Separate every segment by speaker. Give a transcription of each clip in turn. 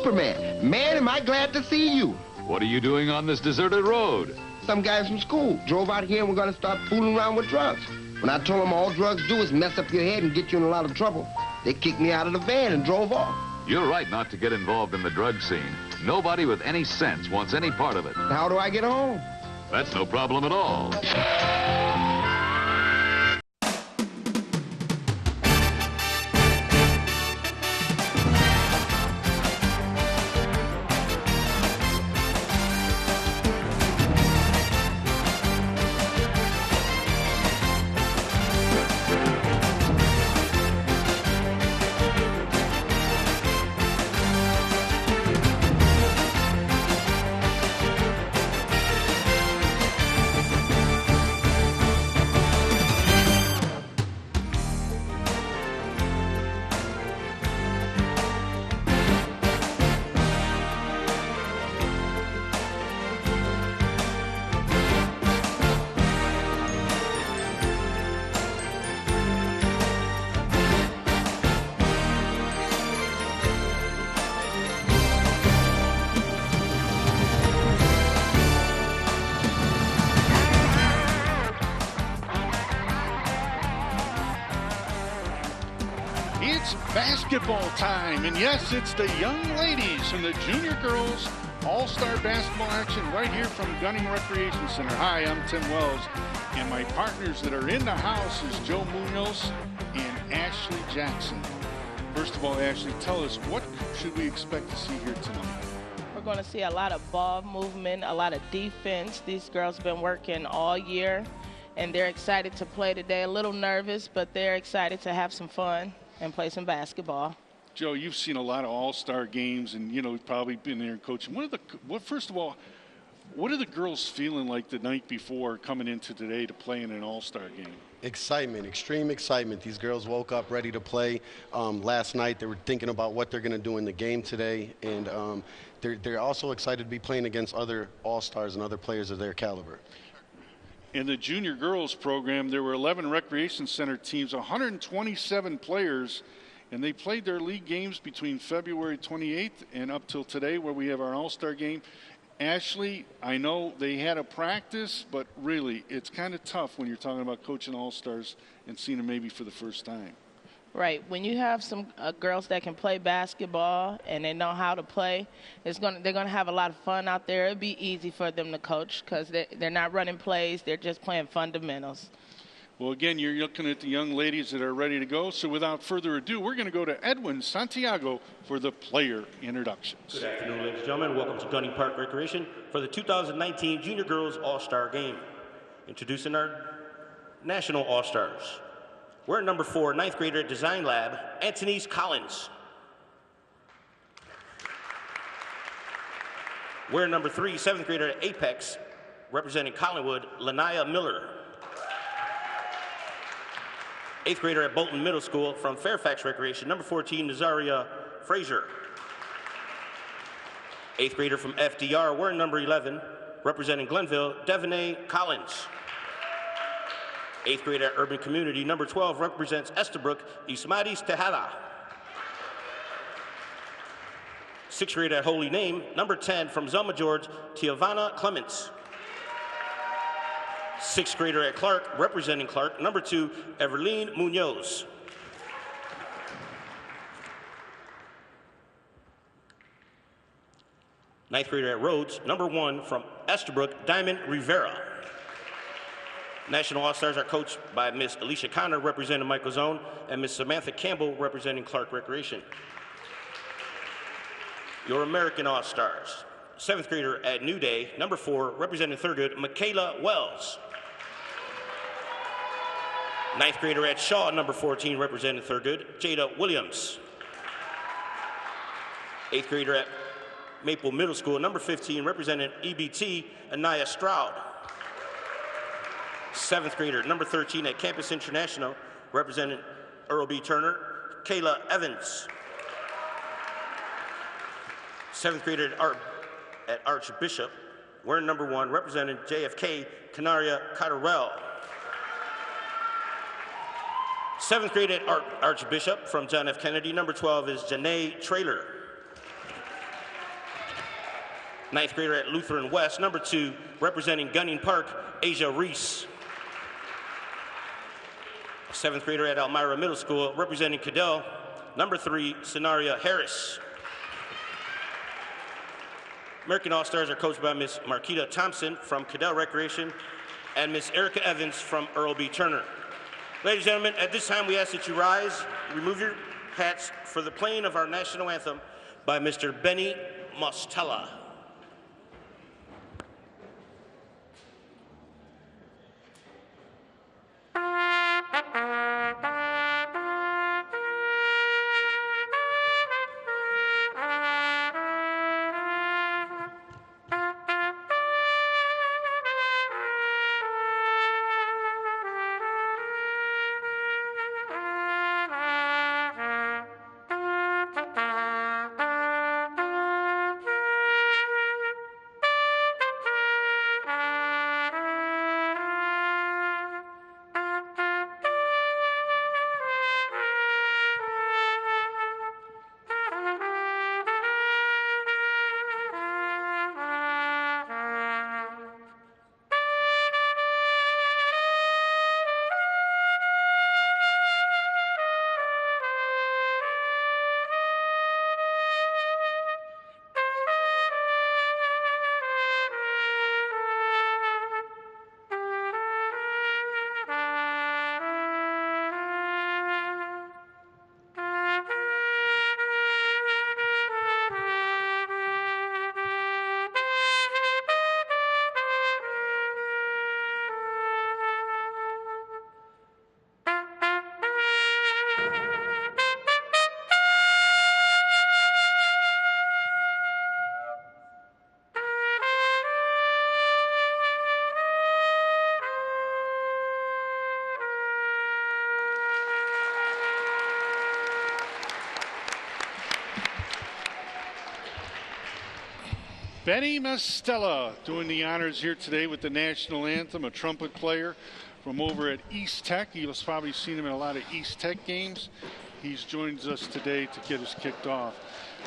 Speaker 1: Superman. Man, am I glad to see you.
Speaker 2: What are you doing on this deserted road?
Speaker 1: Some guys from school drove out here and we're going to start fooling around with drugs. When I told them all drugs do is mess up your head and get you in a lot of trouble, they kicked me out of the van and drove off.
Speaker 2: You're right not to get involved in the drug scene. Nobody with any sense wants any part of it.
Speaker 1: How do I get home?
Speaker 2: That's no problem at all.
Speaker 3: It's basketball time, and yes, it's the young ladies and the junior girls all-star basketball action right here from Gunning Recreation Center. Hi, I'm Tim Wells, and my partners that are in the house is Joe Munoz and Ashley Jackson. First of all, Ashley, tell us, what should we expect to see here tonight?
Speaker 4: We're going to see a lot of ball movement, a lot of defense. These girls have been working all year, and they're excited to play today. A little nervous, but they're excited to have some fun and play some basketball.
Speaker 3: Joe, you've seen a lot of all-star games, and you've probably been there and coaching. First of all, what are the girls feeling like the night before coming into today to play in an all-star game?
Speaker 5: Excitement, extreme excitement. These girls woke up ready to play. Last night they were thinking about what they're going to do in the game today, and they're also excited to be playing against other all-stars and other players of their caliber.
Speaker 3: In the junior girls program, there were 11 recreation center teams, 127 players, and they played their league games between February 28th and up till today, where we have our all-star game. Ashley, I know they had a practice, but really it's kind of tough when you're talking about coaching all-stars and seeing them maybe for the first time.
Speaker 4: Right. When you have some girls that can play basketball and they know how to play, they're going to have a lot of fun out there. It'll be easy for them to coach because they're not running plays. They're just playing fundamentals.
Speaker 3: Well, again, you're looking at the young ladies that are ready to go. So without further ado, we're going to go to Edwin Santiago for the player introductions.
Speaker 6: Good afternoon, ladies and gentlemen. Welcome to Gunning Park Recreation for the 2019 Junior Girls All-Star Game. Introducing our National All-Stars. We're at number 4, 9th grader at Design Lab, Antonise Collins. We're at number 3, 7th grader at Apex, representing Collinwood, Lanaya Miller. 8th grader at Bolton Middle School from Fairfax Recreation, number 14, Nazaria Frazier. 8th grader from FDR, we're at number 11, representing Glenville, Devonay Collins. 8th grade at Urban Community, number 12, represents Estabrook, Ismaris Tejada. 6th grade at Holy Name, number 10, from Zelma George, Tiavana Clements. 6th grader at Clark, representing Clark, number 2, Everline Munoz. Ninth grader at Rhodes, number 1, from Estabrook, Diamond Rivera. National All-Stars are coached by Miss Alicia Connor, representing Michael Zone, and Miss Samantha Campbell, representing Clark Recreation. Your American All-Stars. 7th grader at New Day, number 4, representing Thurgood, Michaela Wells. 9th grader at Shaw, number 14, representing Thurgood, Jada Williams. 8th grader at Maple Middle School, number 15, representing EBT, Anaya Stroud. 7th grader, number 13 at Campus International, representing Earl B. Turner, Kayla Evans. 7th grader at Archbishop, wearing number 1, representing JFK, Canaria Cotterell. 7th grade at Archbishop from John F. Kennedy, number 12 is Janae Traylor. ninth grader at Lutheran West. Number 2, representing Gunning Park, Asia Reese. Seventh grader at Elmira Middle School, representing Cadell. Number 3, Scenaria Harris. American All-Stars are coached by Miss Marquita Thompson from Cadell Recreation and Miss Erica Evans from Earl B. Turner. Ladies and gentlemen, at this time we ask that you rise, remove your hats for the playing of our national anthem by Mr. Benny Mostella.
Speaker 3: Benny Mostella doing the honors here today with the national anthem, a trumpet player from over at East Tech. You've probably seen him in a lot of East Tech games. He's joins us today to get us kicked off.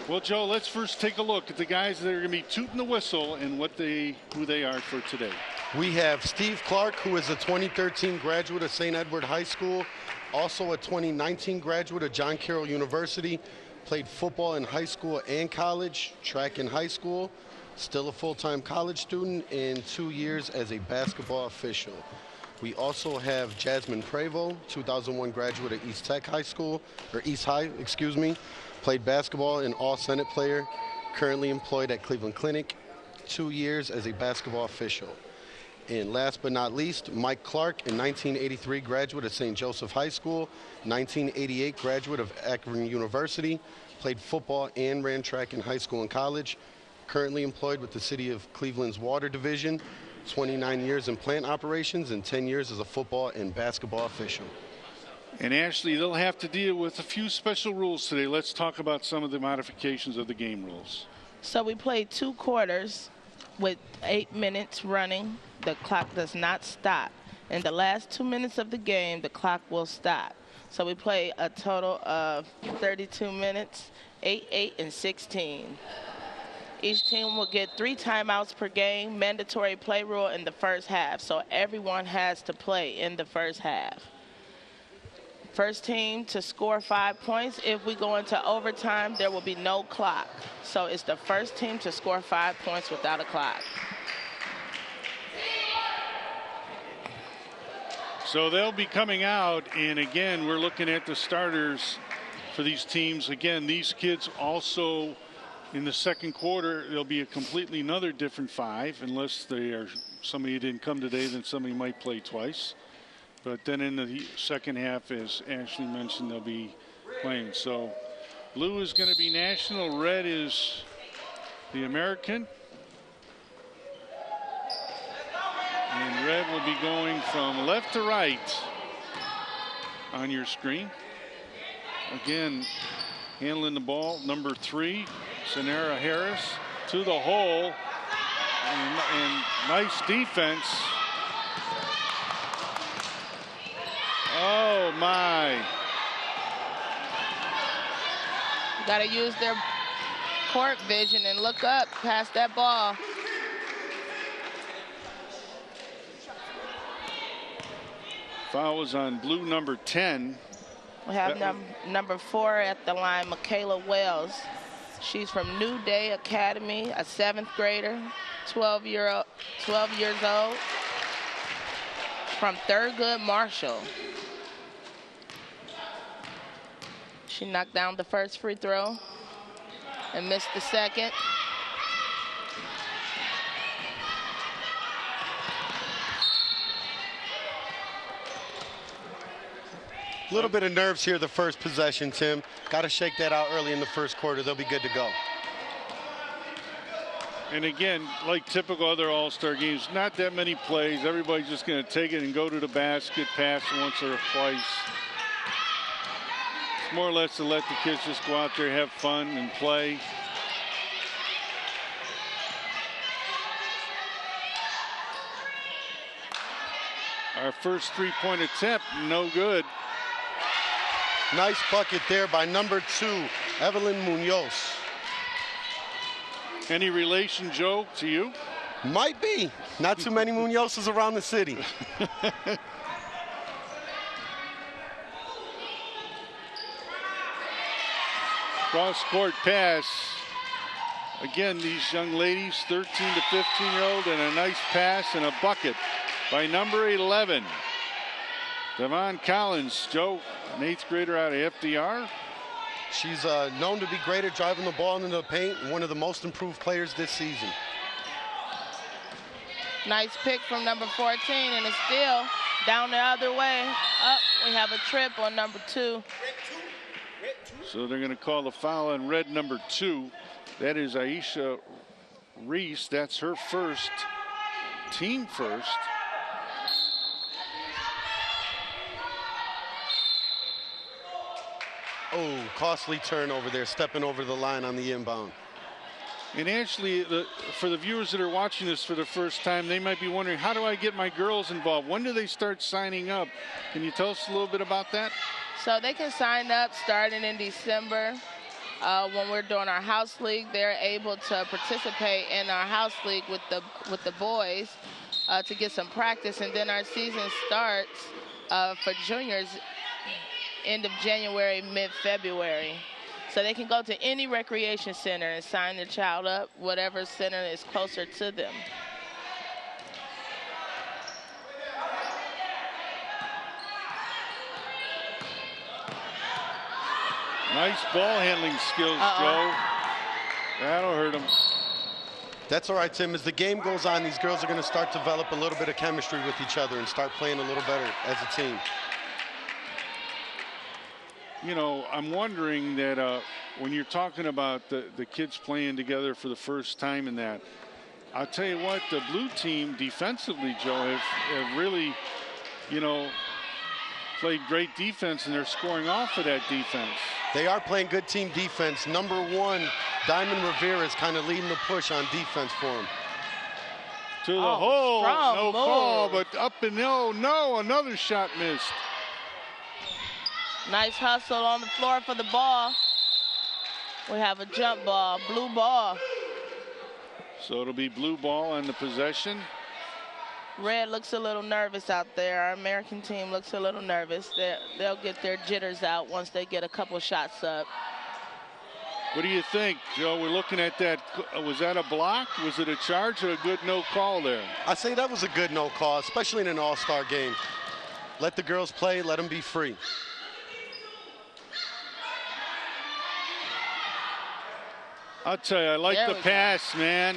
Speaker 3: Well, Joe, let's first take a look at the guys that are going to be tooting the whistle and who they are for today.
Speaker 5: We have Steve Clark, who is a 2013 graduate of St. Edward High School, also a 2019 graduate of John Carroll University, played football in high school and college, track in high school, still a full-time college student, and 2 years as a basketball official. We also have Jasmine Prevo, 2001 graduate of East Tech High School, or East High, excuse me, played basketball and all-Senate player, currently employed at Cleveland Clinic, 2 years as a basketball official. And last but not least, Mike Clark, a 1983 graduate of St. Joseph High School, 1988 graduate of Akron University, played football and ran track in high school and college, currently employed with the City of Cleveland's Water Division, 29 years in plant operations and 10 years as a football and basketball official.
Speaker 3: And Ashley, they'll have to deal with a few special rules today. Let's talk about some of the modifications of the game rules.
Speaker 4: So we played 2 quarters with 8 minutes running. The clock does not stop. In the last 2 minutes of the game, the clock will stop. So we play a total of 32 minutes, 8, 8, and 16. Each team will get 3 timeouts per game, mandatory play rule in the first half. So everyone has to play in the first half. First team to score 5 points. If we go into overtime, there will be no clock. So it's the first team to score 5 points without a clock.
Speaker 3: So they'll be coming out, and again, we're looking at the starters for these teams. Again, these kids also, in the second quarter, there'll be a completely another different 5, unless they are somebody who didn't come today, then somebody might play twice. But then in the second half, as Ashley mentioned, they'll be playing. So blue is going to be national, red is the American. And red will be going from left to right on your screen. Again, handling the ball, number 3, Sonera Harris, to the hole. And nice defense. Oh, my.
Speaker 4: Got to use their court vision and look up past that ball.
Speaker 3: Foul was on blue number 10.
Speaker 4: We have number 4 at the line, Michaela Wells. She's from New Day Academy, a 7th grader, 12 years old, from Thurgood Marshall. She knocked down the first free throw and missed the second.
Speaker 5: A little bit of nerves here the first possession, Tim. Got to shake that out early in the first quarter. They'll be good to go.
Speaker 3: And again, like typical other All-Star games, not that many plays. Everybody's just going to take it and go to the basket, pass once or twice. It's more or less to let the kids just go out there, have fun, and play. Our first three-point attempt, no good.
Speaker 5: Nice bucket there by number 2, Evelyn Munoz.
Speaker 3: Any relation, Joe, to you?
Speaker 5: Might be. Not too many Munozes around the city.
Speaker 3: Cross-court pass. Again, these young ladies, 13 to 15-year-old, and a nice pass and a bucket by number 11. Devon Collins, Joe, an 8th grader out of FDR.
Speaker 5: She's known to be great at driving the ball into the paint and one of the most improved players this season.
Speaker 4: Nice pick from number 14, and it's still down the other way. Up, we have a trip on number 2.
Speaker 3: So they're going to call the foul on red number 2. That is Aisha Reese. That's her first, team first.
Speaker 5: Oh, costly turnover there, stepping over the line on the inbound.
Speaker 3: And actually, for the viewers that are watching this for the first time, they might be wondering, how do I get my girls involved? When do they start signing up? Can you tell us a little bit about that?
Speaker 4: So they can sign up starting in December. When we're doing our house league, they're able to participate in our house league with the boys to get some practice, and then our season starts for juniors end of January, mid-February. So they can go to any recreation center and sign their child up, whatever center is closer to them.
Speaker 3: Nice ball handling skills, Joe. That'll hurt them.
Speaker 5: That's all right, Tim. As the game goes on, these girls are going to start to develop a little bit of chemistry with each other and start playing a little better as a team.
Speaker 3: You know, I'm wondering that when you're talking about the kids playing together for the first time and that, I'll tell you what, the blue team defensively, Joe, have really, you know, played great defense, and they're scoring off of that defense.
Speaker 5: They are playing good team defense. Number 1, Diamond Rivera is kind of leading the push on defense for them.
Speaker 3: To the hole, no call, but up and no, another shot missed.
Speaker 4: Nice hustle on the floor for the ball. We have a jump ball, blue ball.
Speaker 3: So it'll be blue ball on the possession.
Speaker 4: Red looks a little nervous out there. Our American team looks a little nervous. They'll get their jitters out once they get a couple shots up.
Speaker 3: What do you think, Joe? We're looking at that. Was that a block? Was it a charge or a good no call there?
Speaker 5: I say that was a good no call, especially in an all-star game. Let the girls play, let them be free.
Speaker 3: I'll tell you, I like the pass, man.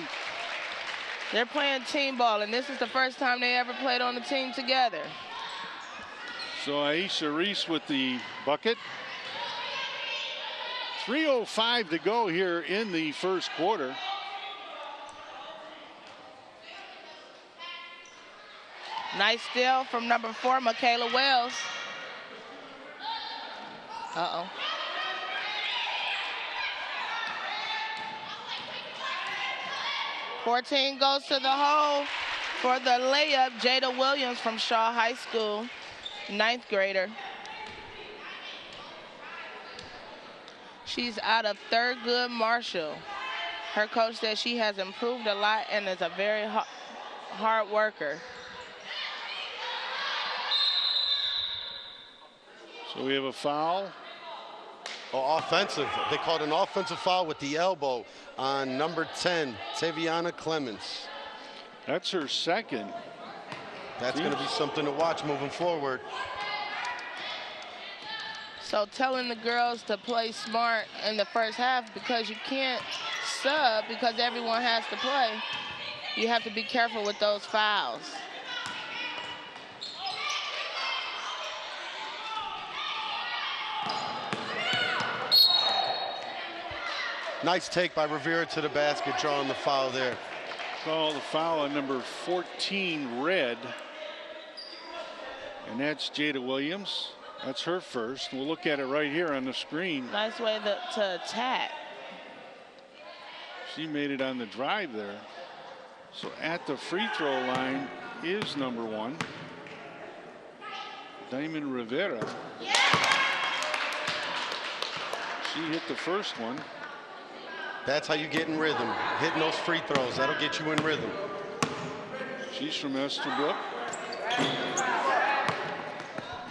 Speaker 4: They're playing team ball, and this is the first time they ever played on the team together.
Speaker 3: So Aisha Reese with the bucket. 3:05 to go here in the first quarter.
Speaker 4: Nice steal from number 4, Michaela Wells. Uh-oh. Fourteen goes to the hole for the layup. Jada Williams from Shaw High School, 9th grader. She's out of Thurgood Marshall. Her coach said she has improved a lot and is a very hard worker.
Speaker 3: So we have a foul.
Speaker 5: Oh, offensive. They called an offensive foul with the elbow on number 10, Taviana Clements.
Speaker 3: That's her second.
Speaker 5: That's going to be something to watch moving forward.
Speaker 4: So telling the girls to play smart in the first half because you can't sub because everyone has to play. You have to be careful with those fouls.
Speaker 5: Nice take by Rivera to the basket, drawing the foul there.
Speaker 3: Call the foul on number 14, Red. And that's Jada Williams. That's her first. We'll look at it right here on the screen.
Speaker 4: Nice way to attack.
Speaker 3: She made it on the drive there. So at the free throw line is number 1, Diamond Rivera. She hit the first one.
Speaker 5: That's how you get in rhythm. Hitting those free throws. That'll get you in rhythm.
Speaker 3: She's from Estabrook.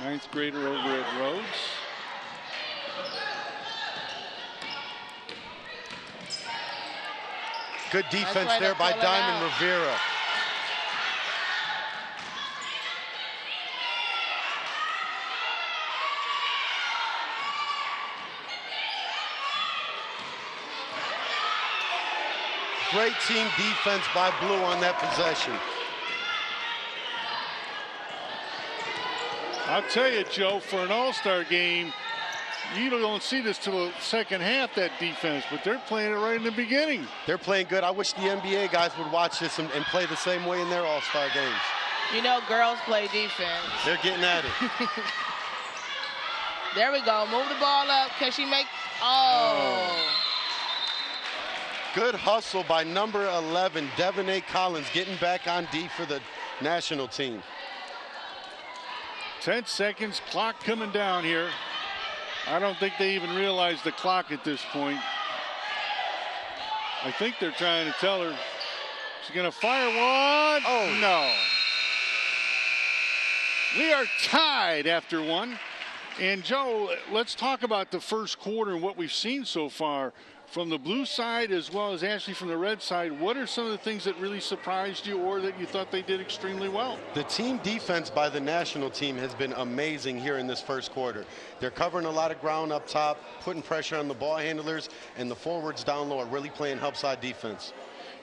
Speaker 3: 9th grader over at Rhodes.
Speaker 5: Good defense there by Diamond Rivera. Great team defense by Blue on that possession.
Speaker 3: I'll tell you, Joe, for an all-star game, you don't see this till the second half, that defense, but they're playing it right in the beginning.
Speaker 5: They're playing good. I wish the NBA guys would watch this and play the same way in their all-star games.
Speaker 4: You know, girls play defense.
Speaker 5: They're getting at it.
Speaker 4: There we go. Move the ball up. Can she make? Oh.
Speaker 5: Good hustle by number 11, Devonay Collins, getting back on D for the national team.
Speaker 3: 10 seconds, clock coming down here. I don't think they even realize the clock at this point. I think they're trying to tell her she's going to fire one. Oh, no. We are tied after one. And, Joe, let's talk about the first quarter and what we've seen so far from the blue side as well as Ashley from the red side. What are some of the things that really surprised you or that you thought they did extremely well?
Speaker 5: The team defense by the national team has been amazing here in this first quarter. They're covering a lot of ground up top, putting pressure on the ball handlers, and the forwards down low are really playing help side defense.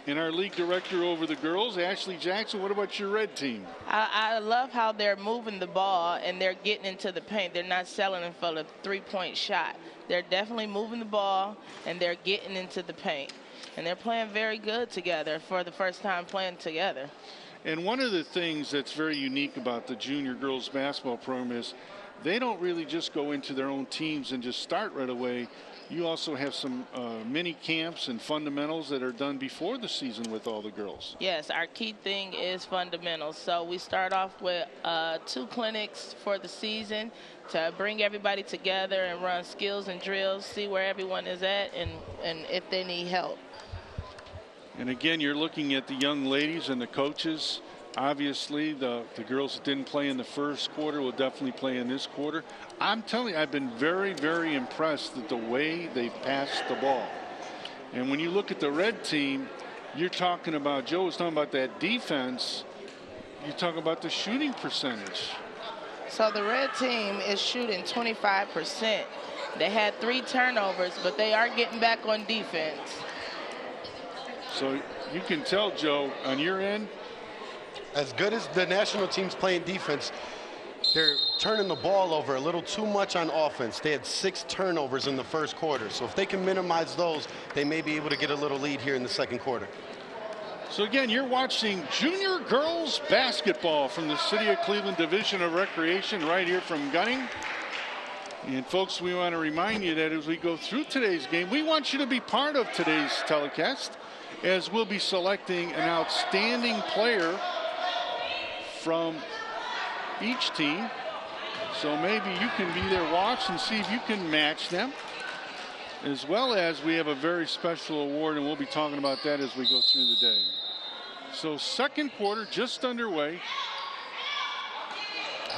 Speaker 3: And our league director over the girls, Ashley Jackson, what about your red team?
Speaker 4: I love how they're moving the ball and they're getting into the paint. They're not selling it for the three-point shot. They're definitely moving the ball and they're getting into the paint. And they're playing very good together for the first time playing together.
Speaker 3: And one of the things that's very unique about the junior girls basketball program is they don't really just go into their own teams and just start right away. You also have some mini camps and fundamentals that are done before the season with all the girls.
Speaker 4: Yes, our key thing is fundamentals. So we start off with 2 clinics for the season to bring everybody together and run skills and drills, see where everyone is at and if they need help.
Speaker 3: And again, you're looking at the young ladies and the coaches. Obviously, the girls that didn't play in the first quarter will definitely play in this quarter. I'm telling you, I've been very, very impressed at the way they've passed the ball. And when you look at the red team, you're talking about, Joe was talking about that defense. You talk about the shooting percentage.
Speaker 4: So the red team is shooting 25%. They had 3 turnovers, but they are getting back on defense.
Speaker 3: So you can tell, Joe, on your end,
Speaker 5: as good as the national team's playing defense, they're turning the ball over a little too much on offense. They had 6 turnovers in the first quarter. So if they can minimize those, they may be able to get a little lead here in the second quarter.
Speaker 3: So again, you're watching junior girls basketball from the City of Cleveland Division of Recreation right here from Gunning. And folks, we want to remind you that as we go through today's game, we want you to be part of today's telecast as we'll be selecting an outstanding player from each team. So maybe you can be there, watch and see if you can match them. As well as we have a very special award, and we'll be talking about that as we go through the day. So second quarter just underway.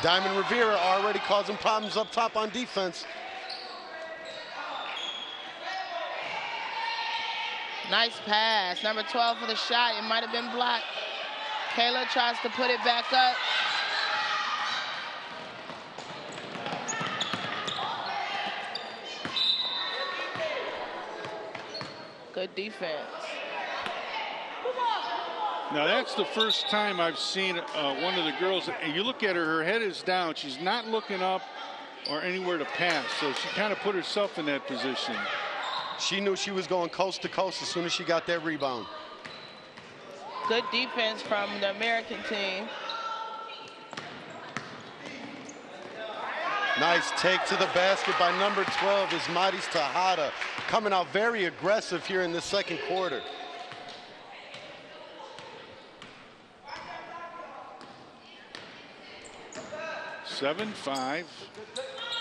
Speaker 5: Diamond Rivera already causing problems up top on defense.
Speaker 4: Nice pass. Number 12 for the shot. It might have been blocked. Kayla tries to put it back up. Good defense.
Speaker 3: Now that's the first time I've seen one of the girls, and you look at her, her head is down. She's not looking up or anywhere to pass, so she kind of put herself in that position.
Speaker 5: She knew she was going coast to coast as soon as she got that rebound.
Speaker 4: Good defense from the American team.
Speaker 5: Nice take to the basket by number 12 is Maris Tejada, coming out very aggressive here in the second quarter.
Speaker 3: Seven, 5.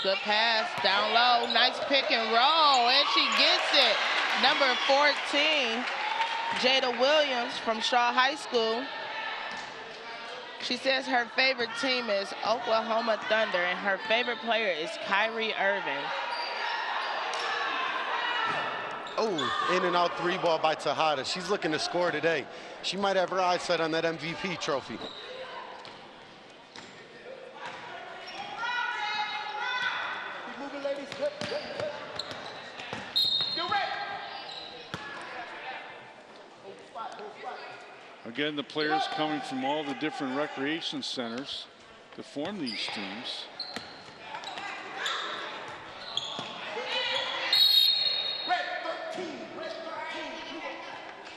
Speaker 4: Good pass down low. Nice pick and roll, and she gets it. Number 14, Jada Williams from Shaw High School. She says her favorite team is Oklahoma Thunder, and her favorite player is Kyrie Irving.
Speaker 5: Oh, in and out three ball by Tejada. She's looking to score today. She might have her eyes set on that MVP trophy.
Speaker 3: Again, the players coming from all the different recreation centers to form these teams.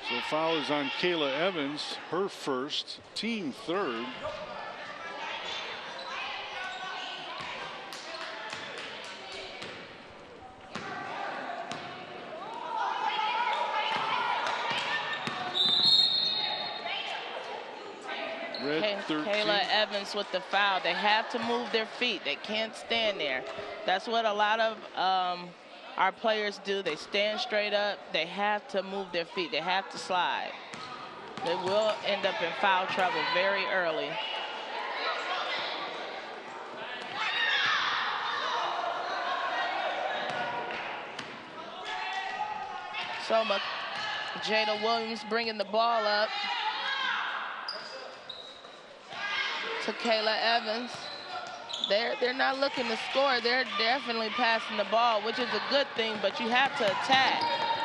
Speaker 3: So foul is on Kayla Evans, her first, team third.
Speaker 4: Kayla Evans with the foul. They have to move their feet. They can't stand there. That's what a lot of our players do. They stand straight up. They have to move their feet. They have to slide. They will end up in foul trouble very early. So Jada Williams bringing the ball up to Kayla Evans. They're not looking to score. They're definitely passing the ball, which is a good thing, but you have to attack.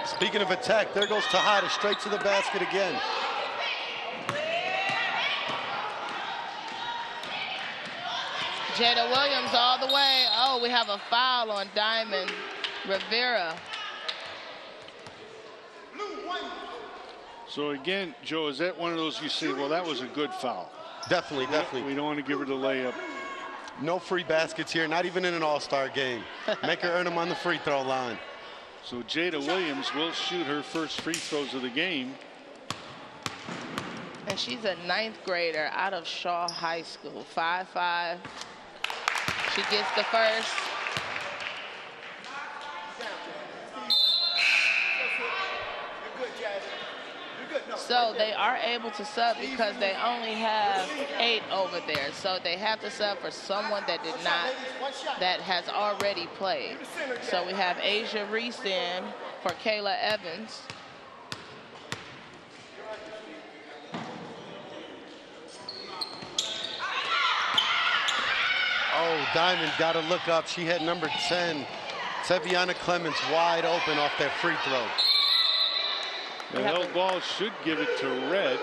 Speaker 5: Speaking of attack, there goes Tejada straight to the basket again.
Speaker 4: Jada Williams all the way. Oh, we have a foul on Diamond Rivera.
Speaker 3: So again, Joe, is that one of those you say, well, that was a good foul?
Speaker 5: Definitely, definitely.
Speaker 3: We don't want to give her the layup.
Speaker 5: No free baskets here, not even in an all-star game. Make her earn them on the free throw line.
Speaker 3: So Jada Williams will shoot her first free throws of the game.
Speaker 4: And she's a 9th grader out of Shaw High School, 5'5". She gets the first. So they are able to sub because they only have 8 over there. So they have to sub for someone that has already played. So we have Asia Reese in for Kayla Evans.
Speaker 5: Oh, Diamond got to look up. She had number 10, Teviana Clements, wide open off that free throw.
Speaker 3: The held ball should give it to Red.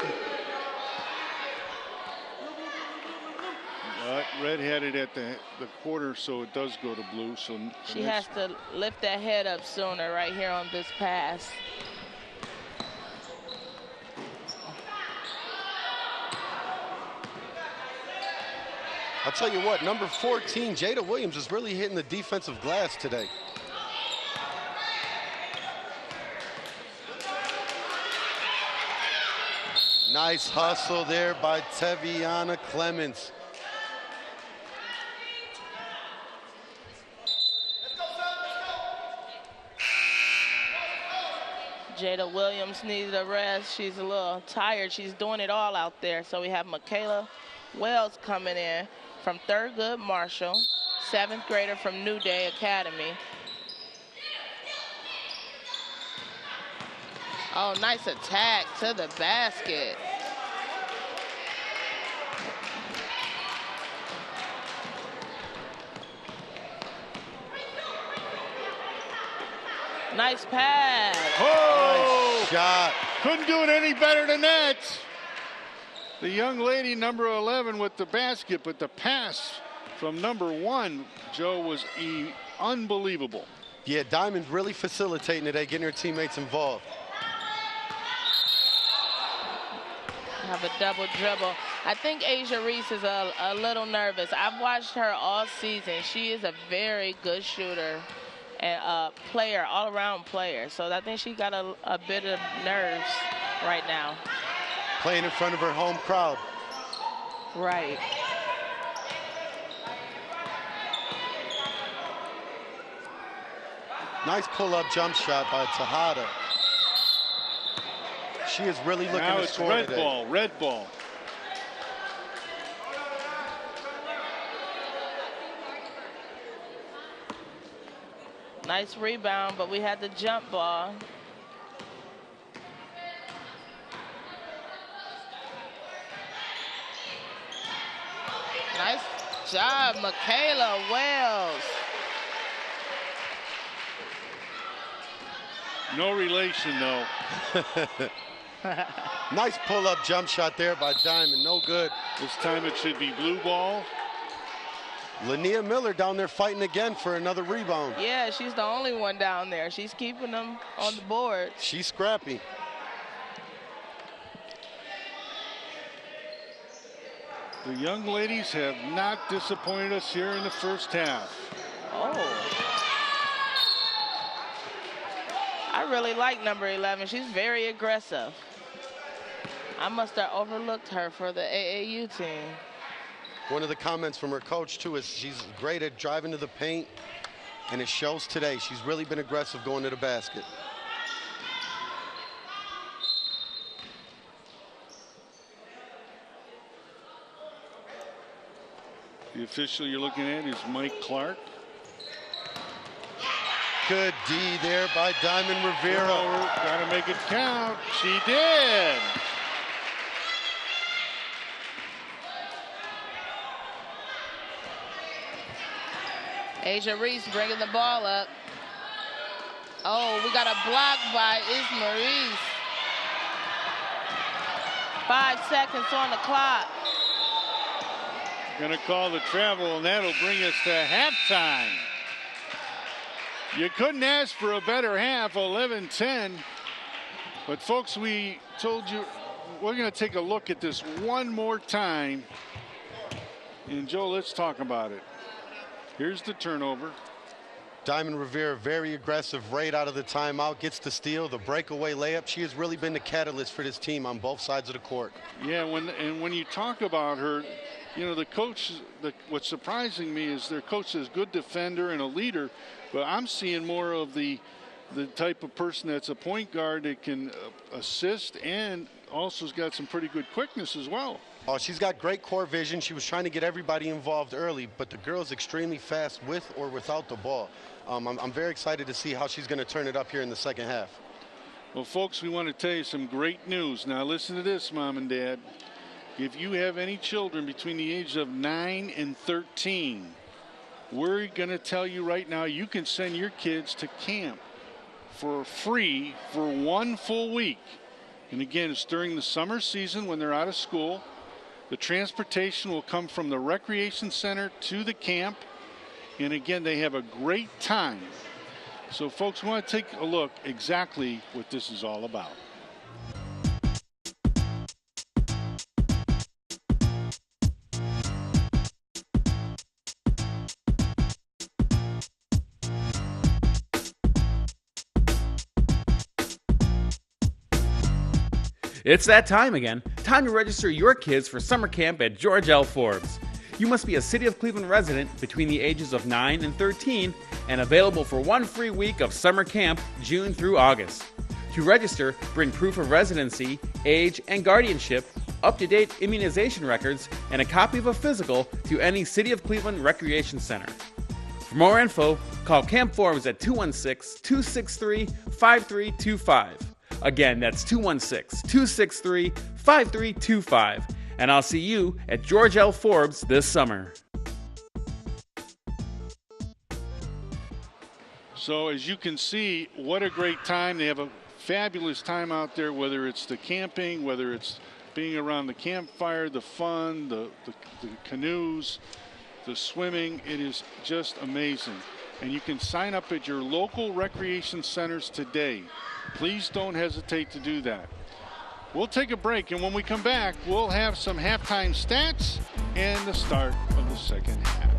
Speaker 3: But Red had it at the quarter, so it does go to blue. So
Speaker 4: she has to lift that head up sooner right here on this pass.
Speaker 5: I'll tell you what, number 14, Jada Williams, is really hitting the defensive glass today. Nice hustle there by Teviana Clements.
Speaker 4: Jada Williams needed a rest. She's a little tired. She's doing it all out there. So we have Michaela Wells coming in from Thurgood Marshall, 7th grader from New Day Academy. Oh, nice attack to the basket. Nice pass.
Speaker 3: Oh!
Speaker 5: Nice shot.
Speaker 3: Couldn't do it any better than that. The young lady, number 11, with the basket, but the pass from number 1, Joe, was unbelievable.
Speaker 5: Yeah, Diamond really facilitating today, getting her teammates involved.
Speaker 4: Have a double dribble. I think Asia Reese is a little nervous. I've watched her all season. She is a very good shooter and a player, all-around player. So I think she got a bit of nerves right now.
Speaker 5: Playing in front of her home crowd.
Speaker 4: Right.
Speaker 5: Nice pull-up jump shot by Tejada. She is really looking
Speaker 3: now
Speaker 5: to
Speaker 3: it's
Speaker 5: score
Speaker 3: red
Speaker 5: today.
Speaker 3: ball, red ball.
Speaker 4: Nice rebound, but we had the jump ball. Nice job, Michaela Wells.
Speaker 3: No relation, though.
Speaker 5: Nice pull-up jump shot there by Diamond. No good.
Speaker 3: This time it should be blue ball.
Speaker 5: Lania Miller down there fighting again for another rebound.
Speaker 4: Yeah, she's the only one down there. She's keeping them on the board.
Speaker 5: She's scrappy.
Speaker 3: The young ladies have not disappointed us here in the first half.
Speaker 4: Oh. I really like number 11. She's very aggressive. I must have overlooked her for the AAU team.
Speaker 5: One of the comments from her coach, too, is she's great at driving to the paint, and it shows today. She's really been aggressive going to the basket.
Speaker 3: The official you're looking at is Mike Clark.
Speaker 5: Good D there by Diamond Rivera.
Speaker 3: Got to make it count. She did.
Speaker 4: Asia Reese bringing the ball up. Oh, we got a block by Isma Reese. 5 seconds on the clock.
Speaker 3: Gonna call the travel, and that'll bring us to halftime. You couldn't ask for a better half, 11-10. But folks, we told you we're gonna take a look at this one more time. And Joe, let's talk about it. Here's the turnover.
Speaker 5: Diamond Rivera very aggressive right out of the timeout, gets the steal, the breakaway layup. She has really been the catalyst for this team on both sides of the court.
Speaker 3: Yeah, when you talk about her, you know, the coach, what's surprising me is their coach is a good defender and a leader, but I'm seeing more of the type of person that's a point guard that can assist and also has got some pretty good quickness as well.
Speaker 5: Oh, she's got great core vision. She was trying to get everybody involved early, but the girl's extremely fast with or without the ball. I'm very excited to see how she's going to turn it up here in the second half.
Speaker 3: Well, folks, we want to tell you some great news. Now, listen to this, Mom and Dad. If you have any children between the ages of 9 and 13, we're going to tell you right now you can send your kids to camp for free for 1 full week. And again, it's during the summer season when they're out of school. The transportation will come from the recreation center to the camp. And again, they have a great time. So folks, we want to take a look exactly what this is all about.
Speaker 7: It's that time again. Time to register your kids for summer camp at George L. Forbes. You must be a City of Cleveland resident between the ages of 9 and 13 and available for 1 free week of summer camp June through August. To register, bring proof of residency, age, and guardianship, up-to-date immunization records, and a copy of a physical to any City of Cleveland Recreation Center. For more info, call Camp Forbes at 216-263-5325. Again, that's 216-263-5325. And I'll see you at George L. Forbes this summer.
Speaker 3: So as you can see, what a great time. They have a fabulous time out there, whether it's the camping, whether it's being around the campfire, the fun, the canoes, the swimming. It is just amazing. And you can sign up at your local recreation centers today. Please don't hesitate to do that. We'll take a break, and when we come back, we'll have some halftime stats and the start of the second half.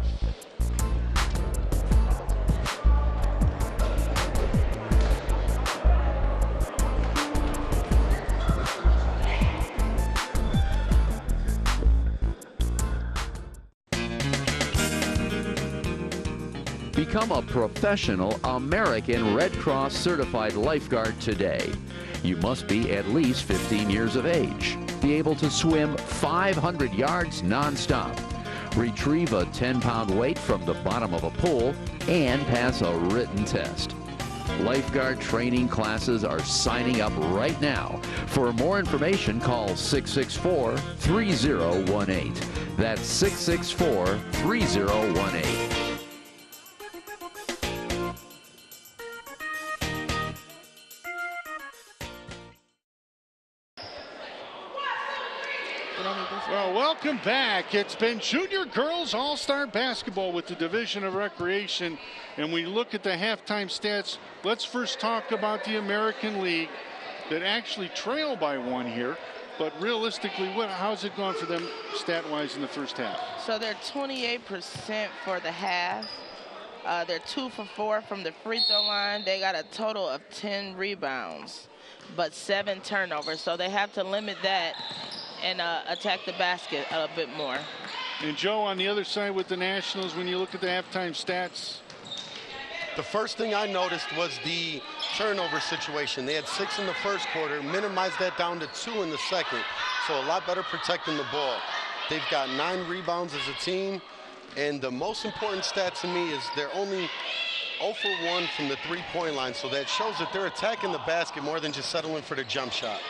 Speaker 8: Become a professional American Red Cross certified lifeguard today. You must be at least 15 years of age, be able to swim 500 yards nonstop, retrieve a 10-pound weight from the bottom of a pool, and pass a written test. Lifeguard training classes are signing up right now. For more information, call 664-3018. That's 664-3018.
Speaker 3: Well, welcome back. It's been Junior Girls All-Star Basketball with the Division of Recreation, and we look at the halftime stats. Let's first talk about the American League that actually trail by one here, but realistically, how's it gone for them stat-wise in the first half?
Speaker 4: So they're 28% for the half. They're 2 for 4 from the free throw line. They got a total of 10 rebounds, but 7 turnovers, so they have to limit that and attack the basket a bit more.
Speaker 3: And Joe, on the other side with the Nationals, when you look at the halftime stats?
Speaker 5: The first thing I noticed was the turnover situation. They had 6 in the first quarter, minimized that down to 2 in the second, so a lot better protecting the ball. They've got 9 rebounds as a team, and the most important stat to me is they're only 0 for 1 from the three-point line, so that shows that they're attacking the basket more than just settling for the jump shot.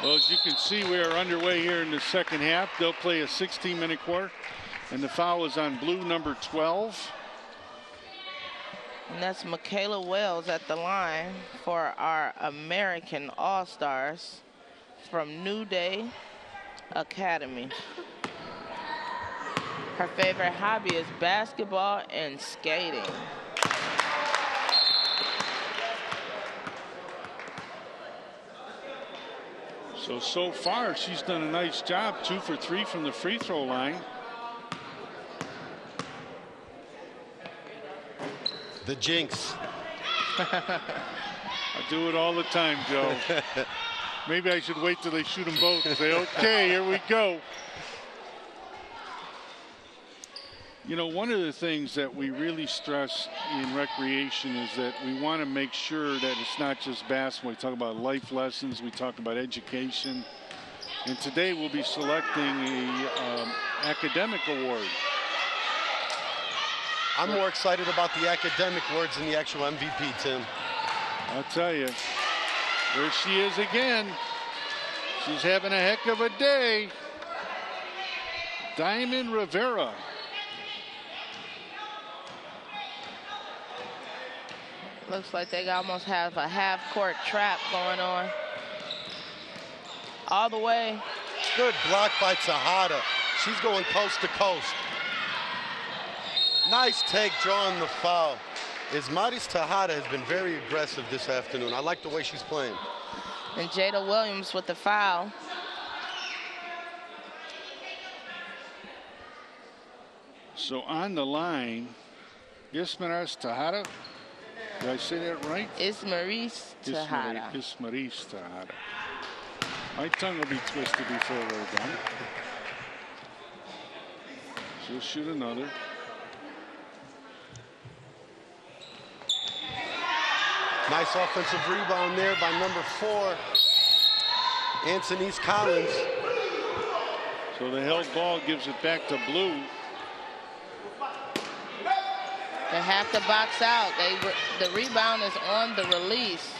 Speaker 3: Well, as you can see, we are underway here in the second half. They'll play a 16-minute quarter, and the foul is on blue number 12.
Speaker 4: And that's Michaela Wells at the line for our American All-Stars from New Day Academy. Her favorite hobby is basketball and skating.
Speaker 3: So far, she's done a nice job. 2 for 3 from the free throw line.
Speaker 5: The jinx.
Speaker 3: I do it all the time, Joe. Maybe I should wait till they shoot them both and say, okay, here we go. You know, one of the things that we really stress in recreation is that we want to make sure that it's not just basketball. We talk about life lessons, we talk about education, and today we'll be selecting a academic award.
Speaker 5: I'm more excited about the academic awards than the actual MVP, Tim.
Speaker 3: I'll tell you, there she is again. She's having a heck of a day. Diamond Rivera.
Speaker 4: Looks like they almost have a half-court trap going on. All the way.
Speaker 5: Good block by Tejada. She's going coast to coast. Nice take, drawing the foul. Ismaris Tejada has been very aggressive this afternoon. I like the way she's playing.
Speaker 4: And Jada Williams with the foul.
Speaker 3: So on the line, Ismaris Tejada. Did I say that right?
Speaker 4: Ismaris Tejada.
Speaker 3: Ismaris Tejada. My tongue will be twisted before we're done. She'll shoot another.
Speaker 5: Nice offensive rebound there by number 4, Anthony's Collins.
Speaker 3: So the held ball gives it back to Blue.
Speaker 4: They have to box out. The rebound is on the release.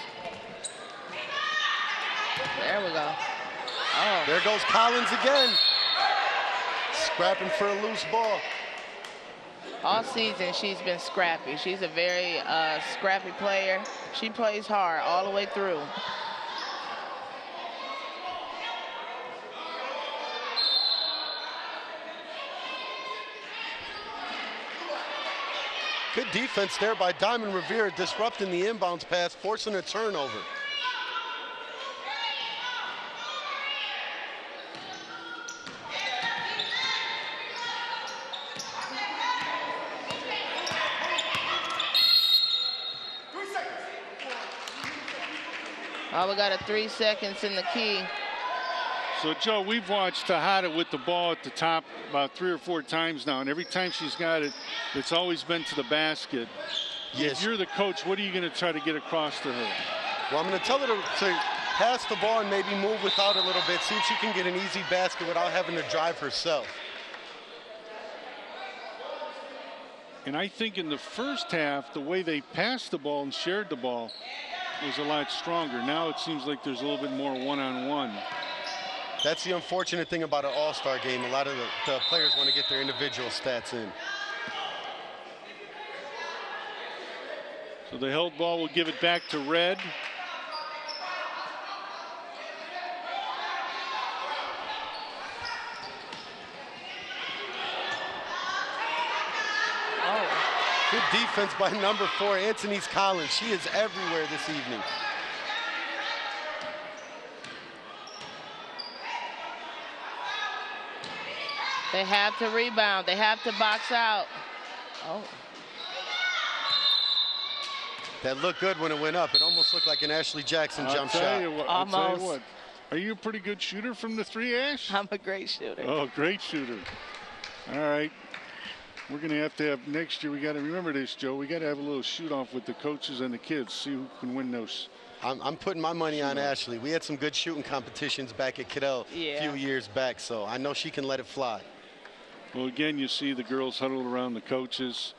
Speaker 4: There we go. Oh.
Speaker 5: There goes Collins again. Scrapping for a loose ball.
Speaker 4: All season, she's been scrappy. She's a very scrappy player. She plays hard all the way through.
Speaker 5: Good defense there by Diamond Revere, disrupting the inbounds pass, forcing a turnover.
Speaker 4: Oh, we got a 3 seconds in the key.
Speaker 3: So, Joe, we've watched Tejada with the ball at the top about 3 or 4 times now, and every time she's got it, it's always been to the basket.
Speaker 5: Yes.
Speaker 3: If you're the coach, what are you going to try to get across to her?
Speaker 5: Well, I'm going to tell her to pass the ball and maybe move without a little bit, see if she can get an easy basket without having to drive herself.
Speaker 3: And I think in the first half, the way they passed the ball and shared the ball was a lot stronger. Now it seems like there's a little bit more one-on-one.
Speaker 5: That's the unfortunate thing about an all-star game. A lot of the players want to get their individual stats in.
Speaker 3: So the held ball will give it back to Red.
Speaker 5: Good defense by number 4, Anthony's Collins. She is everywhere this evening.
Speaker 4: They have to rebound. They have to box out. Oh.
Speaker 5: That looked good when it went up. It almost looked like an Ashley Jackson jump shot.
Speaker 3: I'll tell you what. Are you a pretty good shooter from the 3, Ash?
Speaker 4: I'm a great shooter.
Speaker 3: Oh, great shooter. All right. We're going to have next year. We got to remember this, Joe. We got to have a little shoot off with the coaches and the kids. See who can win those.
Speaker 5: I'm putting my money on Ashley. We had some good shooting competitions back at Cadell a few years back, so I know she can let it fly.
Speaker 3: Well, again, you see the girls huddled around the coaches.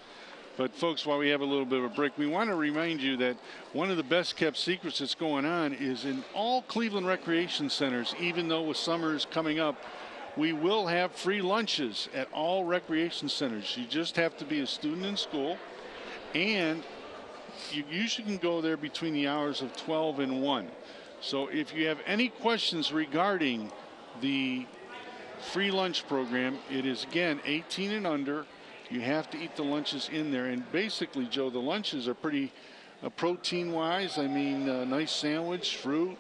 Speaker 3: But, folks, while we have a little bit of a break, we want to remind you that one of the best kept secrets that's going on is in all Cleveland recreation centers, even though with summers coming up, we will have free lunches at all recreation centers. You just have to be a student in school, and you usually can go there between the hours of 12 and 1. So if you have any questions regarding the free lunch program, it is, again, 18 and under. You have to eat the lunches in there. And basically, Joe, the lunches are pretty protein-wise. I mean, nice sandwich, fruit.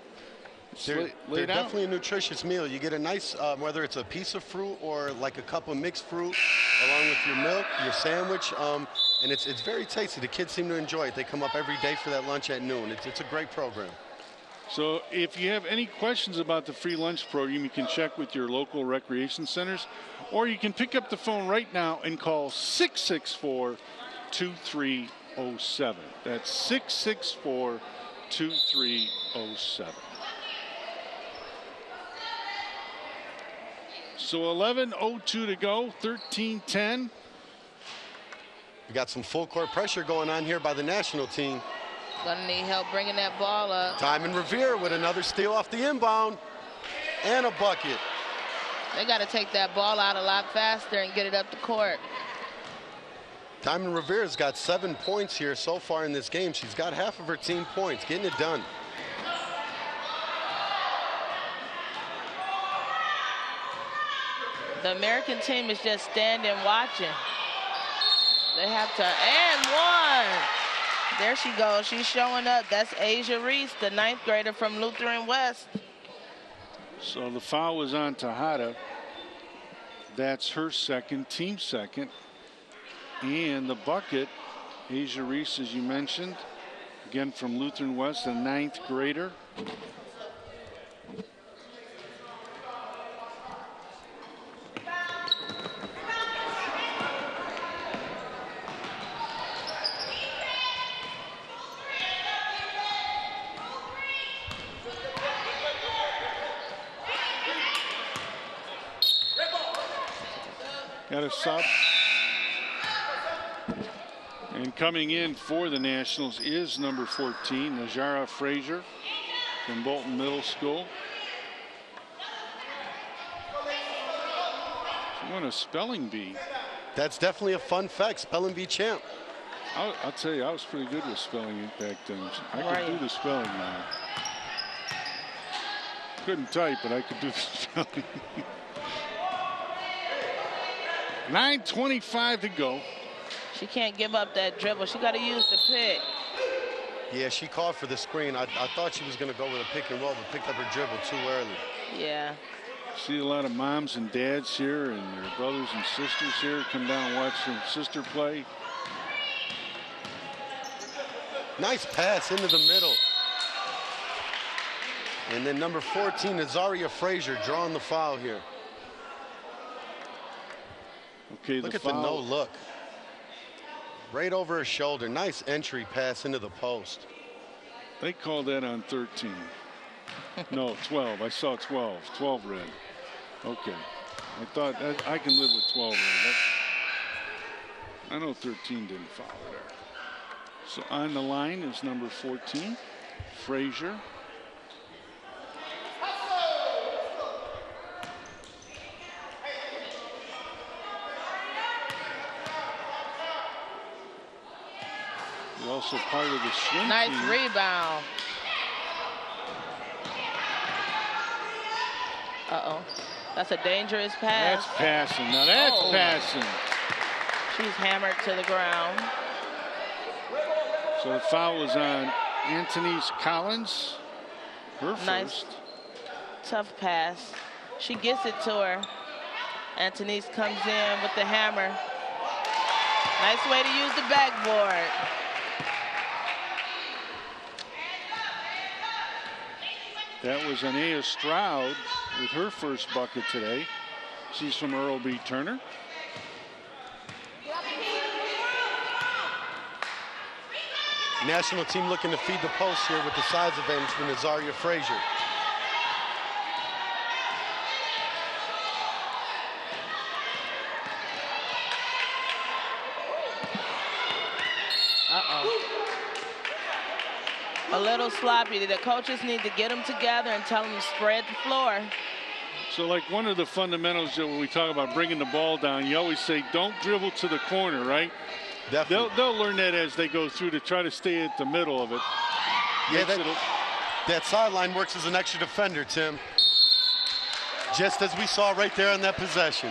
Speaker 5: They're definitely a nutritious meal. You get a nice, whether it's a piece of fruit or like a cup of mixed fruit, along with your milk, your sandwich, and it's very tasty. The kids seem to enjoy it. They come up every day for that lunch at noon. It's a great program.
Speaker 3: So if you have any questions about the free lunch program, you can check with your local recreation centers, or you can pick up the phone right now and call 664-2307. That's 664-2307. So 11:02 to go, 13-10.
Speaker 5: We got some full court pressure going on here by the national team.
Speaker 4: Gonna need help bringing that ball up.
Speaker 5: Diamond Revere with another steal off the inbound and a bucket.
Speaker 4: They got to take that ball out a lot faster and get it up the court.
Speaker 5: Diamond Revere's got 7 points here so far in this game. She's got half of her team points, getting it done.
Speaker 4: The American team is just standing watching. They have to, and one. There she goes. She's showing up. That's Asia Reese, the 9th grader from Lutheran West.
Speaker 3: So the foul was on Tejada. That's her second, team second. And the bucket, Asia Reese, as you mentioned, again from Lutheran West, the 9th grader. Got a sub. And coming in for the Nationals is number 14, Najara Frazier from Bolton Middle School. She won a spelling bee.
Speaker 5: That's definitely a fun fact. Spelling bee champ.
Speaker 3: I'll tell you, I was pretty good with spelling it back then. I could do the spelling now. Couldn't type, but I could do the spelling. 9:25 to go.
Speaker 4: She can't give up that dribble. She got to use the pick.
Speaker 5: Yeah, she called for the screen. I thought she was going to go with a pick and roll, but picked up her dribble too early.
Speaker 4: Yeah.
Speaker 3: See a lot of moms and dads here and their brothers and sisters here come down and watch their sister play.
Speaker 5: Nice pass into the middle. And then number 14, Azaria Frazier, drawing the foul here.
Speaker 3: Okay,
Speaker 5: look at the no look. Right over her shoulder. Nice entry pass into the post.
Speaker 3: They called that on 13. No, 12. I saw 12. 12 red. Okay. I thought I can live with 12 red. I know 13 didn't foul there. So on the line is number 14, Frazier. He's also part of the swim
Speaker 4: nice
Speaker 3: team.
Speaker 4: Rebound. Uh-oh. That's a dangerous pass.
Speaker 3: That's passing. Now that's passing.
Speaker 4: She's hammered to the ground.
Speaker 3: So the foul is on Anthony's Collins. Her
Speaker 4: nice.
Speaker 3: First.
Speaker 4: Tough pass. She gets it to her. Anthony's comes in with the hammer. Nice way to use the backboard.
Speaker 3: That was Anea Stroud with her first bucket today. She's from Earl B. Turner.
Speaker 5: National team looking to feed the post here with the size advantage from Azaria Frazier.
Speaker 4: A little sloppy. The coaches need to get them together and tell them to spread the floor.
Speaker 3: So like one of the fundamentals that when we talk about bringing the ball down, you always say don't dribble to the corner, right?
Speaker 5: Definitely.
Speaker 3: They'll learn that as they go through to try to stay at the middle of it.
Speaker 5: Yeah, that sideline works as an extra defender, Tim. Just as we saw right there on that possession.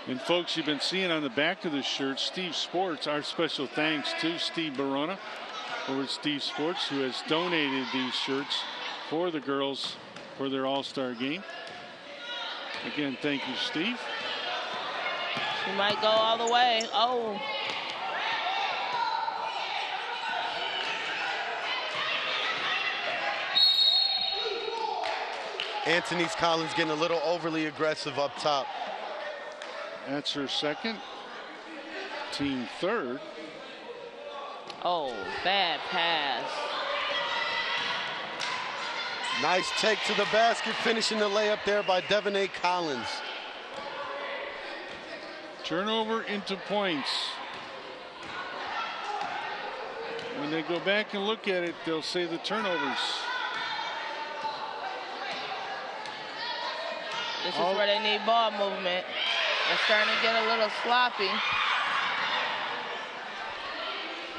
Speaker 3: And folks, you've been seeing on the back of the shirt, Steve Sports, our special thanks to Steve Barona over at Steve Sports, who has donated these shirts for the girls for their All-Star game. Again, thank you, Steve.
Speaker 4: She might go all the way. Oh.
Speaker 5: Anthony's Collins getting a little overly aggressive up top.
Speaker 3: That's her second. Team third.
Speaker 4: Oh, bad pass.
Speaker 5: Nice take to the basket, finishing the layup there by Devonay Collins.
Speaker 3: Turnover into points. When they go back and look at it, they'll say the turnovers.
Speaker 4: This is where they need ball movement. They're starting to get a little sloppy.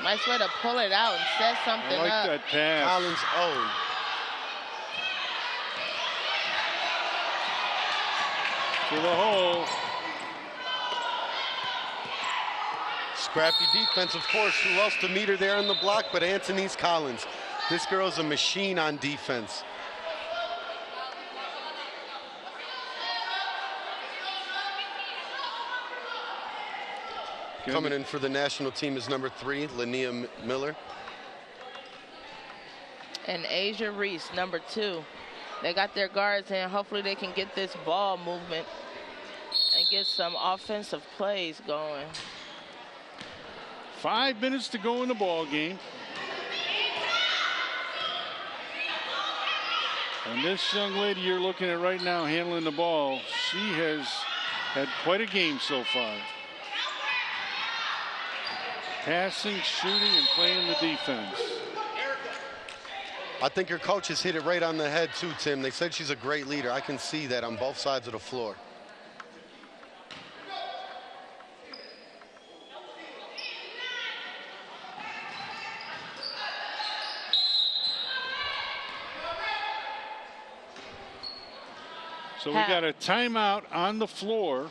Speaker 4: Nice way to pull it out and set something
Speaker 3: I like
Speaker 4: up.
Speaker 3: that pass.
Speaker 5: Collins,
Speaker 3: to the hole.
Speaker 5: Scrappy defense, of course. Who else to meet her there on the block but Anthony's Collins. This girl's a machine on defense. Coming in for the national team is number 3, Linnea Miller.
Speaker 4: And Asia Reese, number 2. They got their guards in. Hopefully they can get this ball movement and get some offensive plays going.
Speaker 3: 5 minutes to go in the ball game. And this young lady you're looking at right now handling the ball, she has Had quite a game so far. Passing, shooting, and playing the defense.
Speaker 5: I think her coaches hit it right on the head too, Tim. They said she's a great leader. I can see that on both sides of the floor.
Speaker 3: So we got a timeout on the floor.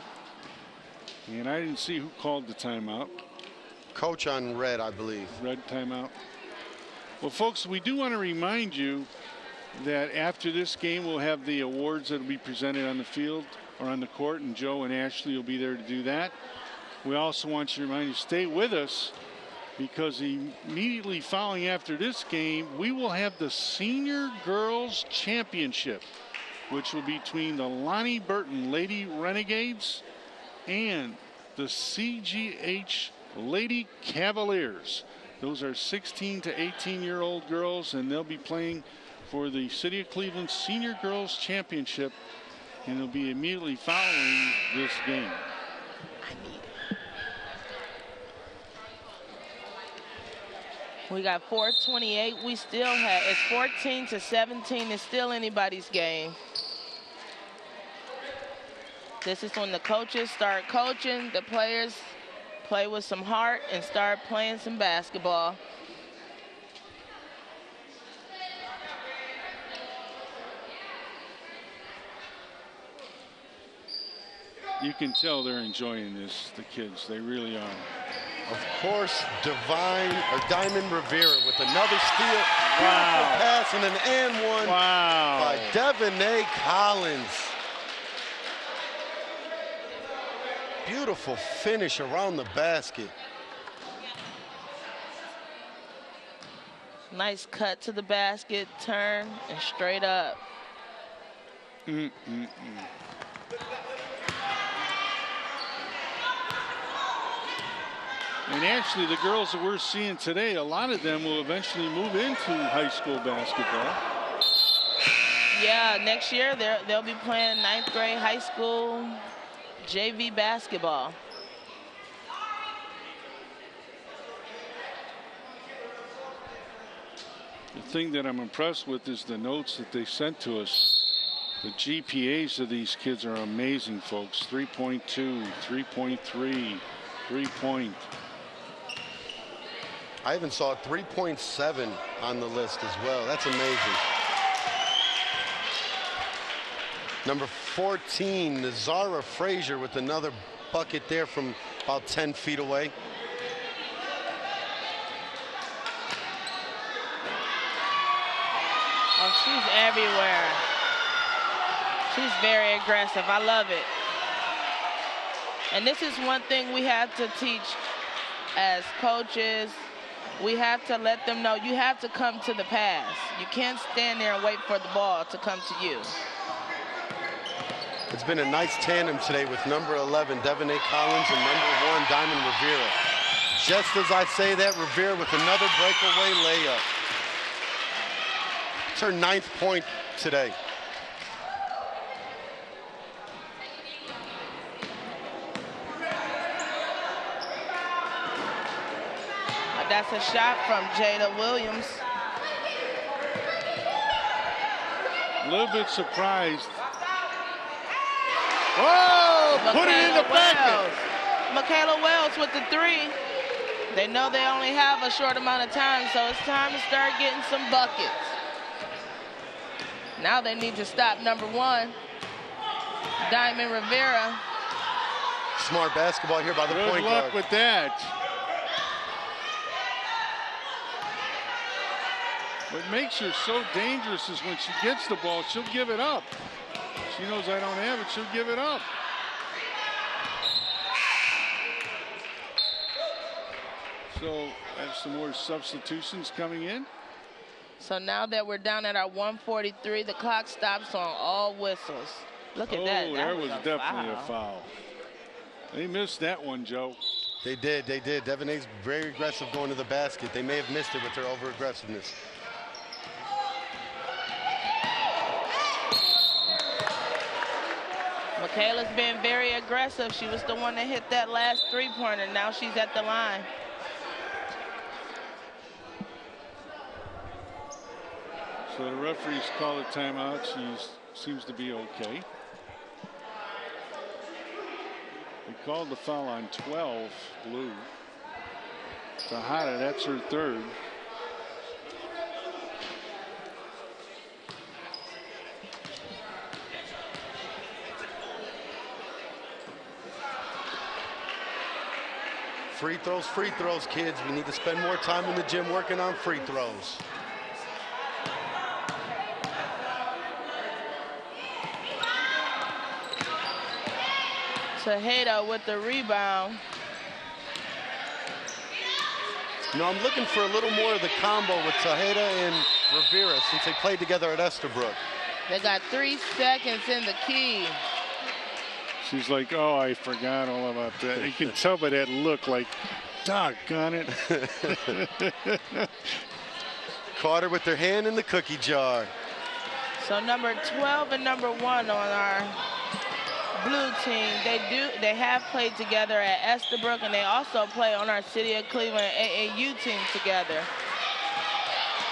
Speaker 3: And I didn't see who called the timeout.
Speaker 5: Coach on red, I believe.
Speaker 3: Red timeout. Well, folks, we do want to remind you that after this game, we'll have the awards that will be presented on the field or on the court, and Joe and Ashley will be there to do that. We also want you to remind you, stay with us, because immediately following after this game, we will have the Senior Girls Championship, which will be between the Lonnie Burton Lady Renegades and the CGH Lady Cavaliers. Those are 16 to 18-year-old girls, and they'll be playing for the City of Cleveland Senior Girls Championship, and it'll be immediately following this game.
Speaker 4: We got 4:28. We still have, it's 14 to 17. It's still anybody's game. This is when the coaches start coaching, the players play with some heart and start playing some basketball.
Speaker 3: You can tell they're enjoying this, the kids. They really are.
Speaker 5: Of course, Diamond Rivera with another steal.
Speaker 3: Wow.
Speaker 5: Beautiful pass and an and one by Devonay Collins. Beautiful finish around the basket.
Speaker 4: Nice cut to the basket, turn, and straight up.
Speaker 3: And actually, the girls that we're seeing today, a lot of them will eventually move into high school basketball.
Speaker 4: Yeah, next year they'll be playing 9th grade high school JV basketball.
Speaker 3: The thing that I'm impressed with is the notes that they sent to us. The GPAs of these kids are amazing, folks. 3.2, 3.3, 3-point.
Speaker 5: I even saw 3.7 on the list as well. That's amazing. Number 14, Nazara Frazier with another bucket there from about 10 feet away.
Speaker 4: Oh, she's everywhere. She's very aggressive. I love it. And this is one thing we have to teach as coaches. We have to let them know you have to come to the pass. You can't stand there and wait for the ball to come to you.
Speaker 5: It's been a nice tandem today with number 11, Devonay Collins, and number 1, Diamond Rivera. Just as I say that, Rivera with another breakaway layup. It's her 9th point today.
Speaker 4: That's a shot from Jada Williams.
Speaker 3: A little bit surprised. Whoa! Put it in the bucket.
Speaker 4: Michaela Wells with the 3. They know they only have a short amount of time, so it's time to start getting some buckets. Now they need to stop number 1, Diamond Rivera.
Speaker 5: Smart basketball here by the point guard.
Speaker 3: Good luck with that. What makes her so dangerous is when she gets the ball, she'll give it up. She knows I don't have it, she'll give it up. So I have some more substitutions coming in.
Speaker 4: So now that we're down at our 1:43, the clock stops on all whistles. Look at that.
Speaker 3: Oh,
Speaker 4: That
Speaker 3: there was definitely
Speaker 4: foul.
Speaker 3: a foul. They missed that one, Joe.
Speaker 5: They did. Devonay's very aggressive going to the basket. They may have missed it with their over-aggressiveness.
Speaker 4: Kayla's been very aggressive. She was the one that hit that last three-pointer. Now she's at the line.
Speaker 3: So the referees call a timeout. She seems to be okay. They called the foul on 12, Blue. Tejada, that's her third.
Speaker 5: Free throws, kids. We need to spend more time in the gym working on free throws.
Speaker 4: Tejada with the rebound.
Speaker 5: No, I'm looking for a little more of the combo with Tejada and Rivera since they played together at Estabrook.
Speaker 4: They got 3 seconds in the key.
Speaker 3: She's like, oh, I forgot all about that. You can tell by that look, like, doggone it.
Speaker 5: Caught her with their hand in the cookie jar.
Speaker 4: So number 12 and number 1 on our blue team, they have played together at Estabrook, and they also play on our City of Cleveland AAU team together.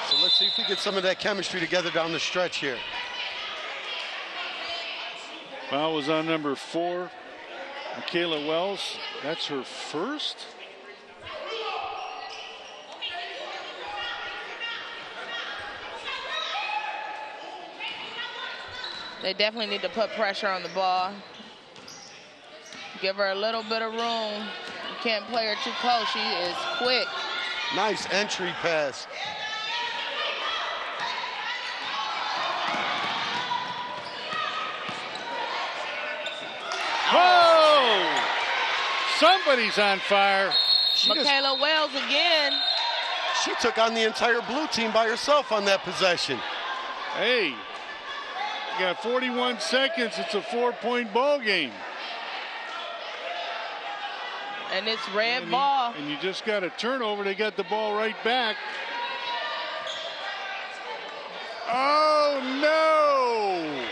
Speaker 5: So let's see if we get some of that chemistry together down the stretch here.
Speaker 3: Foul was on number 4, Michaela Wells. That's her first.
Speaker 4: They definitely need to put pressure on the ball. Give her a little bit of room. You can't play her too close. She is quick.
Speaker 5: Nice entry pass.
Speaker 3: Oh! Somebody's on fire.
Speaker 4: Michaela Wells again.
Speaker 5: She took on the entire blue team by herself on that possession.
Speaker 3: Hey, you got 41 seconds. It's a 4-point ball game.
Speaker 4: And it's red ball.
Speaker 3: And you just got a turnover. They got the ball right back. Oh, no!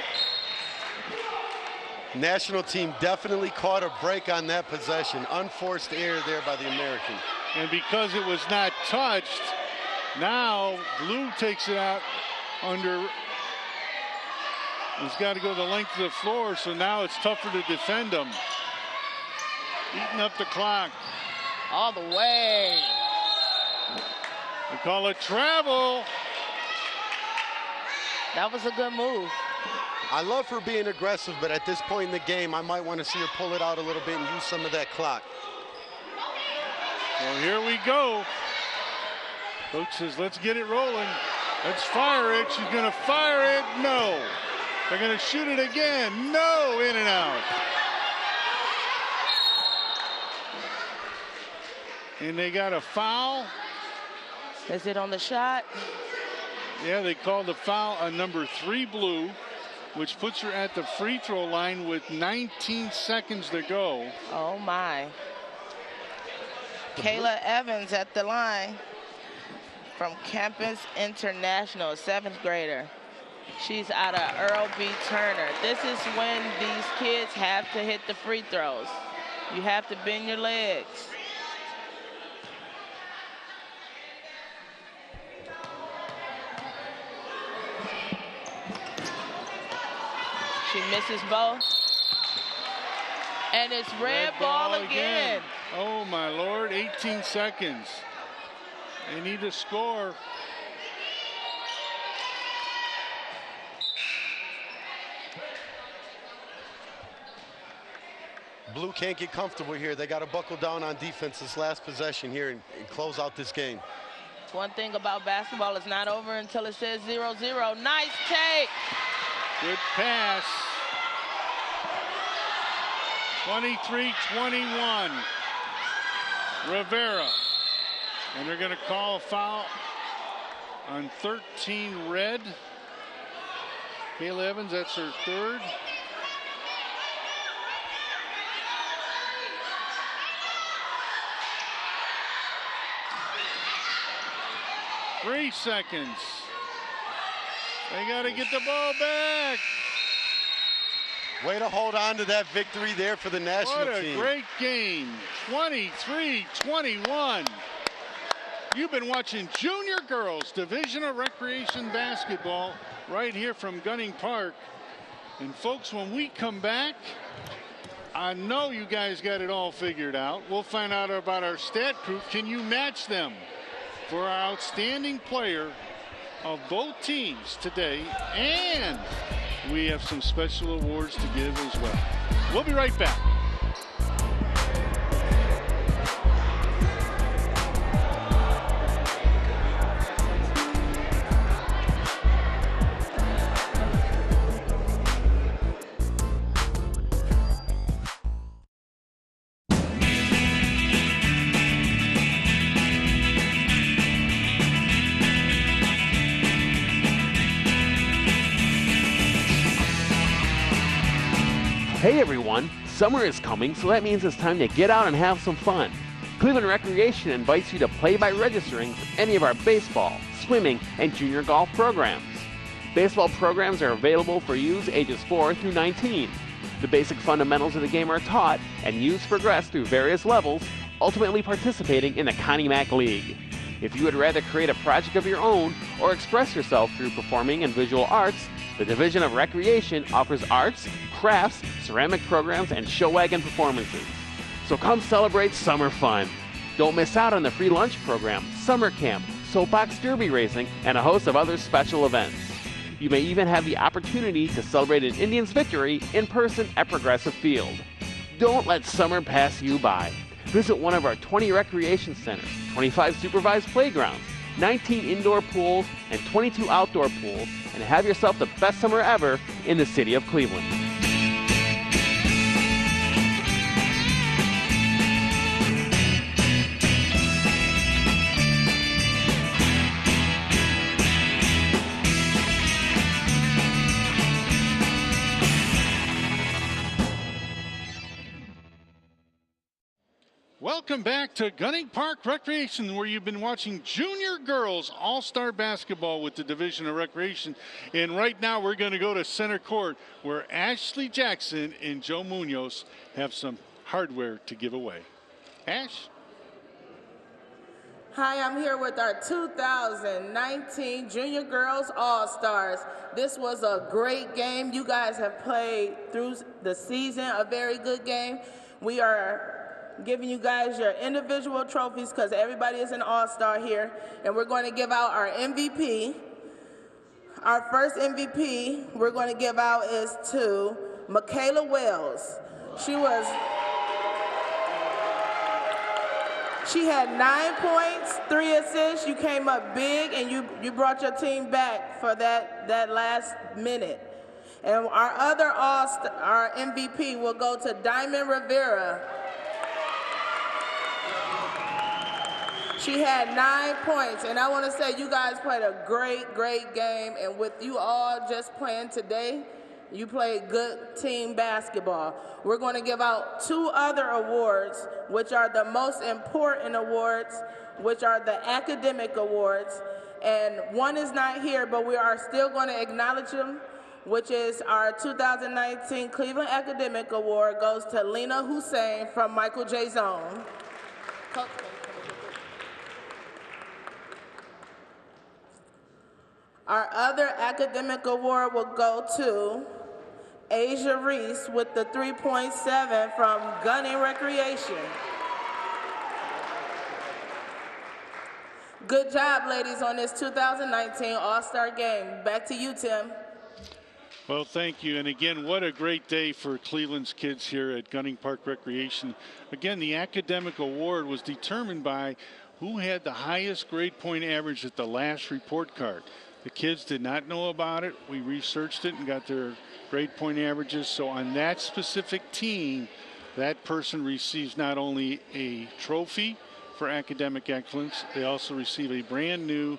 Speaker 5: National team definitely caught a break on that possession. Unforced error there by the American.
Speaker 3: And because it was not touched, now Blue takes it out under. He's got to go the length of the floor, so now it's tougher to defend him. Eating up the clock.
Speaker 4: All the way.
Speaker 3: They call it travel.
Speaker 4: That was a good move.
Speaker 5: I love her being aggressive, but at this point in the game, I might want to see her pull it out a little bit and use some of that clock.
Speaker 3: Well, here we go. Coach says, let's get it rolling. Let's fire it. She's going to fire it. No. They're going to shoot it again. No. In and out. And they got a foul.
Speaker 4: Is it on the shot?
Speaker 3: Yeah, they called the foul on number 3 Blue, which puts her at the free throw line with 19 seconds to go.
Speaker 4: Oh, my. Kayla Evans at the line from Campus International, 7th grader. She's out of Earl B. Turner. This is when these kids have to hit the free throws. You have to bend your legs. She misses both. And it's red ball again.
Speaker 3: Oh, my Lord, 18 seconds. They need to score.
Speaker 5: Blue can't get comfortable here. They got to buckle down on defense this last possession here and close out this game.
Speaker 4: One thing about basketball, it's not over until it says 0-0. Nice take.
Speaker 3: Good pass. 23-21. Rivera. And they're going to call a foul on 13 red. Kayla Evans, that's her third. Three seconds. They got to get the ball back.
Speaker 5: Way to hold on to that victory there for the national team.
Speaker 3: What a great game. 23-21. You've been watching Junior Girls Division of Recreation Basketball right here from Gunning Park. And folks, when we come back, I know you guys got it all figured out. We'll find out about our stat crew. Can you match them for our outstanding player of both teams today? And we have some special awards to give as well. We'll be right back.
Speaker 7: Hey everyone, summer is coming, so that means it's time to get out and have some fun. Cleveland Recreation invites you to play by registering for any of our baseball, swimming, and junior golf programs. Baseball programs are available for youths ages 4 through 19. The basic fundamentals of the game are taught, and youths progress through various levels, ultimately participating in the Connie Mack League. If you would rather create a project of your own or express yourself through performing and visual arts, the Division of Recreation offers arts, crafts, ceramic programs, and show wagon performances. So come celebrate summer fun. Don't miss out on the free lunch program, summer camp, soapbox derby racing, and a host of other special events. You may even have the opportunity to celebrate an Indians victory in person at Progressive Field. Don't let summer pass you by. Visit one of our 20 recreation centers, 25 supervised playgrounds, 19 indoor pools, and 22 outdoor pools, and have yourself the best summer ever in the city of Cleveland.
Speaker 3: Welcome back to Gunning Park Recreation, where you've been watching Junior Girls All-Star Basketball with the Division of Recreation. And right now we're going to go to center court, where Ashley Jackson and Joe Munoz have some hardware to give away. Ash?
Speaker 4: Hi, I'm here with our 2019 Junior Girls All-Stars. This was a great game. You guys have played through the season a very good game. We are giving you guys your individual trophies because everybody is an all-star here. And we're going to give out our MVP. Our first MVP we're going to give out is to Michaela Wells. She had 9 points, 3 assists. You came up big, and you brought your team back for that last minute. And our other our MVP will go to Diamond Rivera. She had 9 points, and I want to say you guys played a great, great game, and with you all just playing today, you played good team basketball. We're going to give out 2 other awards, which are the most important awards, which are the academic awards, and one is not here, but we are still going to acknowledge them, which is our 2019 Cleveland Academic Award goes to Lena Hussein from Michael J. Zone. Our other academic award will go to Asia Reese with the 3.7 from Gunning Recreation. Good job, ladies, on this 2019 All-Star game. Back to you, Tim.
Speaker 3: Well, thank you. And again, what a great day for Cleveland's kids here at Gunning Park Recreation. Again, the academic award was determined by who had the highest grade point average at the last report card. The kids did not know about it. We researched it and got their grade point averages. So on that specific team, that person receives not only a trophy for academic excellence, they also receive a brand new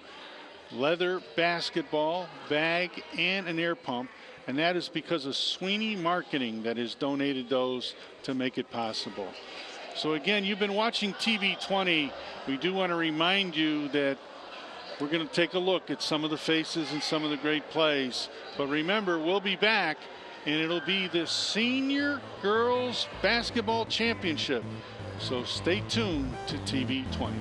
Speaker 3: leather basketball bag and an air pump. And that is because of Sweeney Marketing that has donated those to make it possible. So again, you've been watching TV20. We do want to remind you that we're going to take a look at some of the faces and some of the great plays. But remember, we'll be back and it'll be the Senior Girls Basketball Championship. So stay tuned to TV20.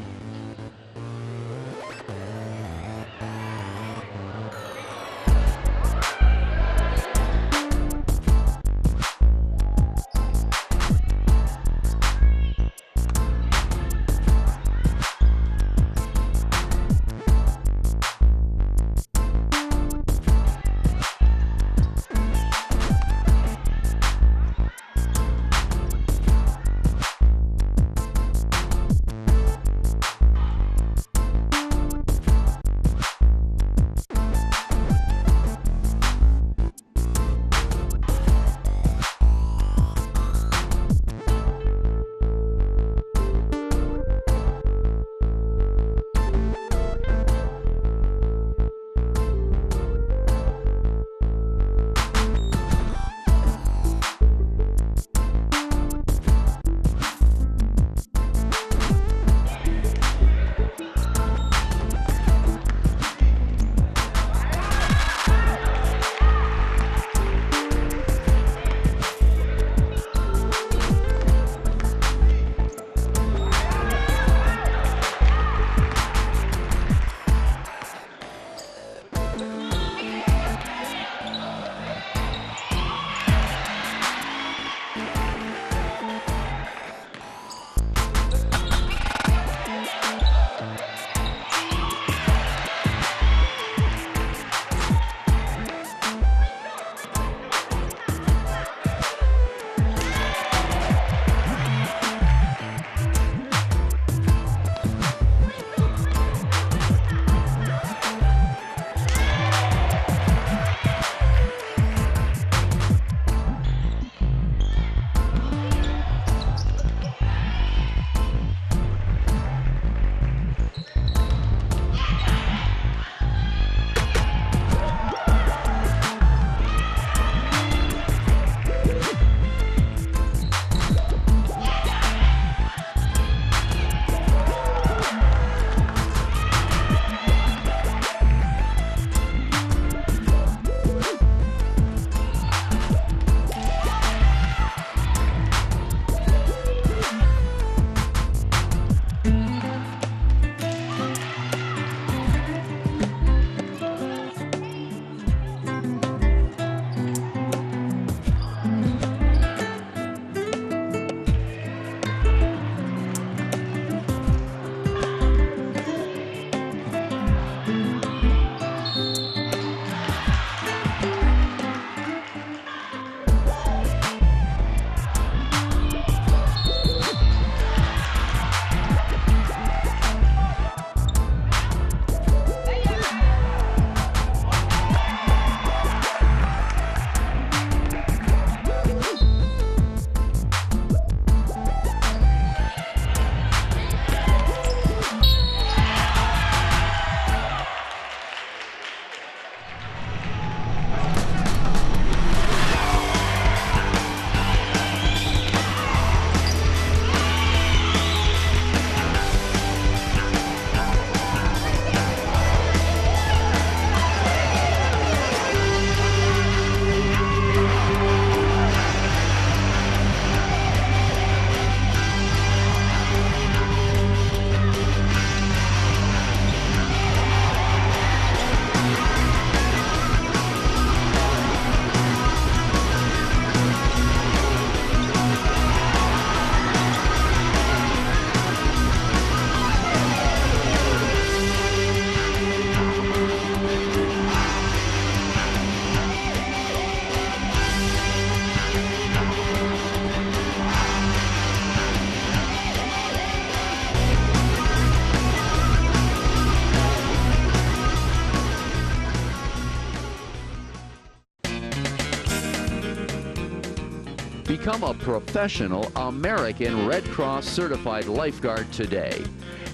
Speaker 8: Become a professional American Red Cross certified lifeguard today.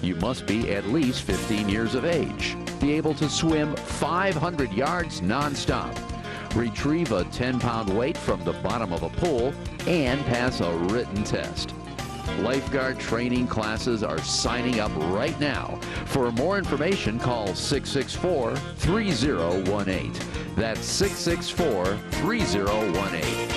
Speaker 8: You must be at least 15 years of age, be able to swim 500 yards nonstop, retrieve a 10-pound weight from the bottom of a pool, and pass a written test. Lifeguard training classes are signing up right now. For more information, call 664-3018. That's 664-3018.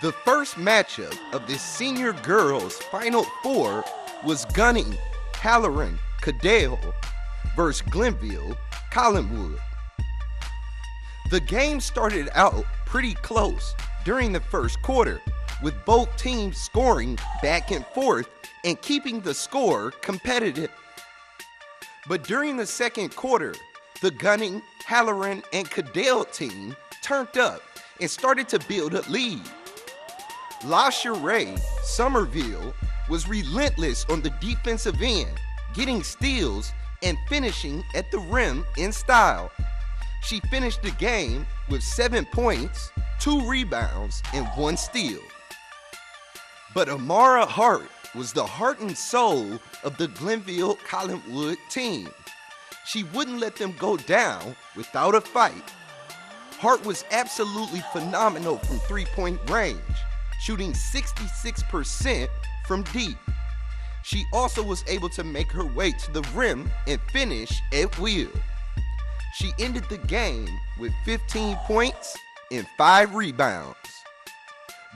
Speaker 1: The first matchup of the senior girls' Final Four was Gunning, Halloran, Cadell versus Glenville, Collinwood. The game started out pretty close during the first quarter, with both teams scoring back and forth and keeping the score competitive. But during the second quarter, the Gunning, Halloran, and Cadell team turned up and started to build a lead. La Cherie Somerville was relentless on the defensive end, getting steals and finishing at the rim in style. She finished the game with 7 points, 2 rebounds, and 1 steal. But Amara Hart was the heart and soul of the Glenville Collinwood team. She wouldn't let them go down without a fight. Hart was absolutely phenomenal from three-point range, shooting 66% from deep. She also was able to make her way to the rim and finish at will. She ended the game with 15 points and 5 rebounds.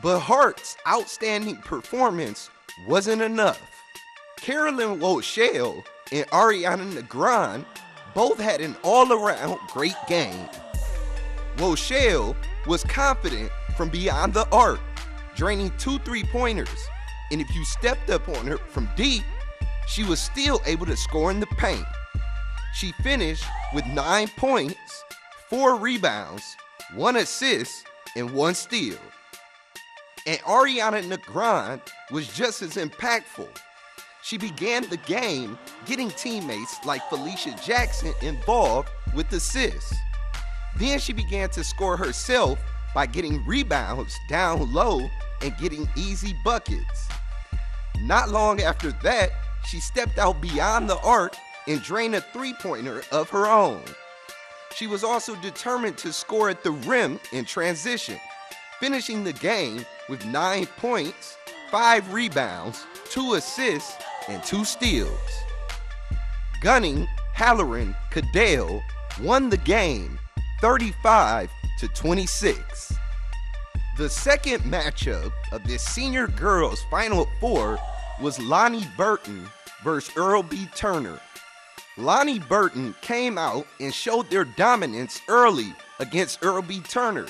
Speaker 1: But Hart's outstanding performance wasn't enough. Carolyn Woshell and Ariana Negron both had an all-around great game. Woshell was confident from beyond the arc, draining 2 3-pointers, and if you stepped up on her from deep, she was still able to score in the paint. She finished with 9 points, 4 rebounds, 1 assist, and 1 steal. And Ariana Negron was just as impactful. She began the game getting teammates like Felicia Jackson involved with assists. Then she began to score herself by getting rebounds down low and getting easy buckets. Not long after that, she stepped out beyond the arc and drained a 3-pointer of her own. She was also determined to score at the rim in transition, finishing the game with 9 points, 5 rebounds, 2 assists, and 2 steals. Gunning, Halloran, Cadell won the game 35-26. The second matchup of this senior girls' Final Four was Lonnie Burton versus Earl B. Turner. Lonnie Burton came out and showed their dominance early against Earl B. Turner.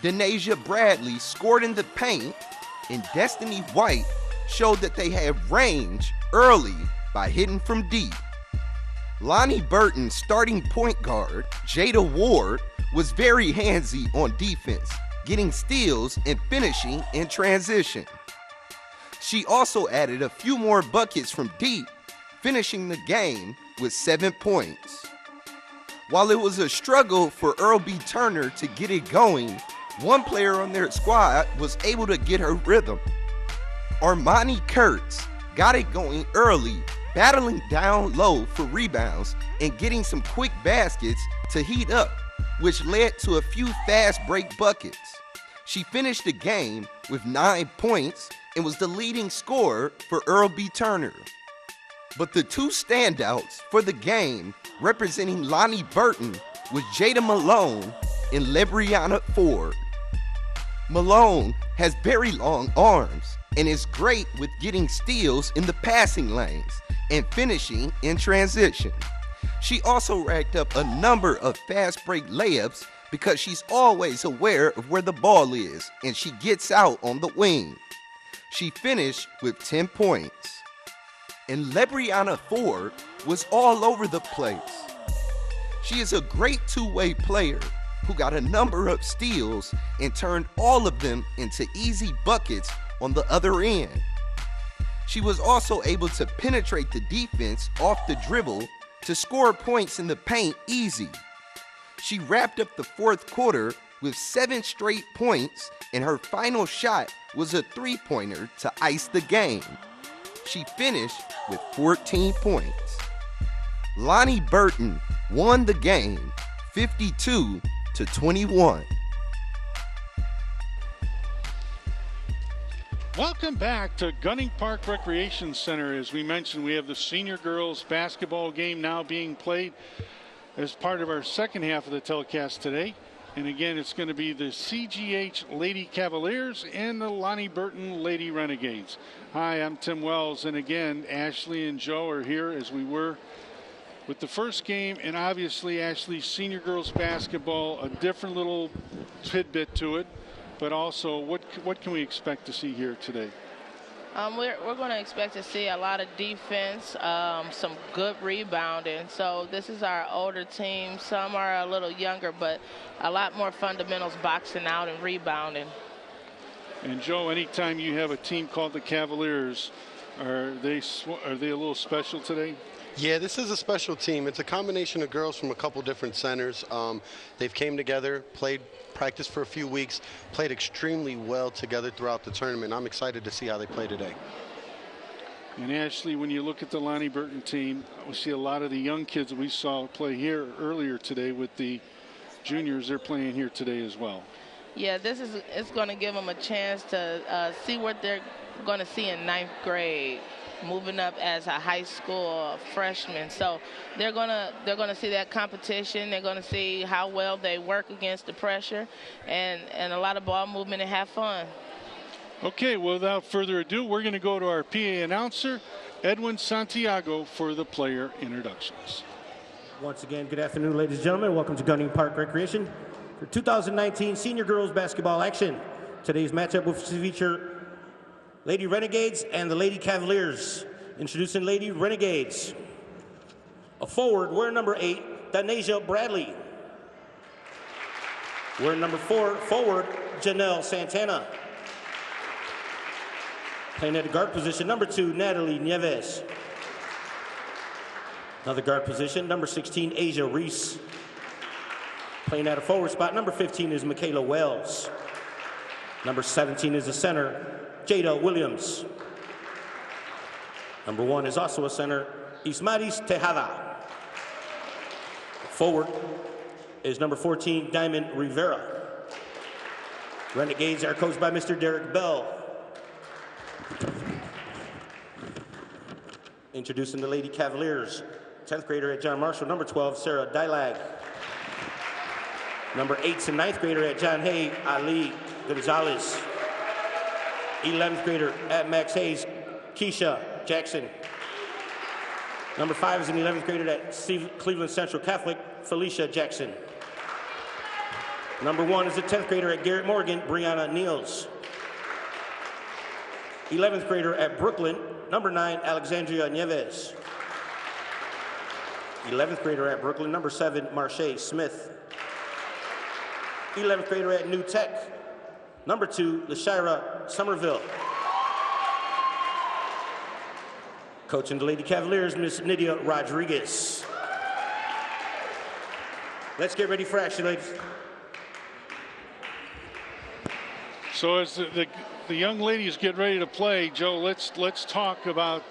Speaker 1: Denasia Bradley scored in the paint, and Destiny White showed that they had range early by hitting from deep. Lonnie Burton's starting point guard, Jada Ward, was very handsy on defense, getting steals and finishing in transition. She also added a few more buckets from deep, finishing the game with 7 points. While it was a struggle for Earl B. Turner to get it going, one player on their squad was able to get her rhythm. Armani Kurtz got it going early, battling down low for rebounds and getting some quick baskets to heat up, which led to a few fast break buckets. She finished the game with 9 points and was the leading scorer for Earl B. Turner. But the two standouts for the game representing Lonnie Burton was Jada Malone and Lebriana Ford. Malone has very long arms and is great with getting steals in the passing lanes and finishing in transition. She also racked up a number of fast break layups because she's always aware of where the ball is and she gets out on the wing. She finished with 10 points. And Lebriana Ford was all over the place. She is a great two-way player who got a number of steals and turned all of them into easy buckets on the other end. She was also able to penetrate the defense off the dribble to score points in the paint easy. She wrapped up the fourth quarter with 7 straight points, and her final shot was a three-pointer to ice the game. She finished with 14 points. Lonnie Burton won the game 52-21.
Speaker 3: Welcome back to Gunning Park Recreation Center. As we mentioned, we have the senior girls basketball game now being played as part of our second half of the telecast today. And again, it's going to be the CGH Lady Cavaliers and the Lonnie Burton Lady Renegades. Hi, I'm Tim Wells. And again, Ashley and Joe are here as we were with the first game. And obviously, Ashley's senior girls basketball, a different little tidbit to it. But also, what can we expect to see here today?
Speaker 4: We're going to expect to see a lot of defense, some good rebounding. So this is our older team. Some are a little younger, but a lot more fundamentals, boxing out and rebounding.
Speaker 3: And Joe, anytime you have a team called the Cavaliers, are they a little special today?
Speaker 5: Yeah, this is a special team. It's a combination of girls from a couple different centers. They've came together, practiced for a few weeks, played extremely well together throughout the tournament. I'm excited to see how they play today.
Speaker 3: And Ashley, when you look at the Lonnie Burton team, we see a lot of the young kids that we saw play here earlier today with the juniors. They're playing here today as well.
Speaker 4: Yeah, it's going to give them a chance to see what they're going to see in ninth grade, moving up as a high school freshman. So they're gonna see that competition. They're gonna see how well they work against the pressure, and a lot of ball movement and have fun.
Speaker 3: Okay, without further ado, we're going to go to our PA announcer, Edwin Santiago, for the player introductions.
Speaker 6: Once again, good afternoon, ladies and gentlemen. Welcome to Gunning Park Recreation for 2019 senior girls basketball action. Today's matchup will feature Lady Renegades and the Lady Cavaliers. Introducing Lady Renegades. A forward, wearing number 8, Danasia Bradley. Wearing number 4, forward, Janelle Santana. Playing at the guard position, number 2, Natalie Nieves. Another guard position, number 16, Asia Reese. Playing at a forward spot, number 15 is Michaela Wells. Number 17 is the center, Jada Williams. Number 1 is also a center, Ismaris Tejada. Forward is number 14, Diamond Rivera. Renegades are coached by Mr. Derek Bell. Introducing the Lady Cavaliers, 10th grader at John Marshall, number 12, Sarah Dilag. Number 8's and 9th grader at John Hay, Ali Gonzalez. 11th grader at Max Hayes, Keisha Jackson. Number 5 is an 11th grader at Cleveland Central Catholic, Felicia Jackson. Number 1 is a 10th grader at Garrett Morgan, Brianna Niels. 11th grader at Brooklyn, number 9, Alexandria Nieves. 11th grader at Brooklyn, number 7, Marche Smith. 11th grader at New Tech, number 2, Lashira Somerville. Coaching the Lady Cavaliers, Miss Nydia Rodriguez. Let's get ready for action, ladies.
Speaker 3: So as the young ladies get ready to play, Joe, let's talk about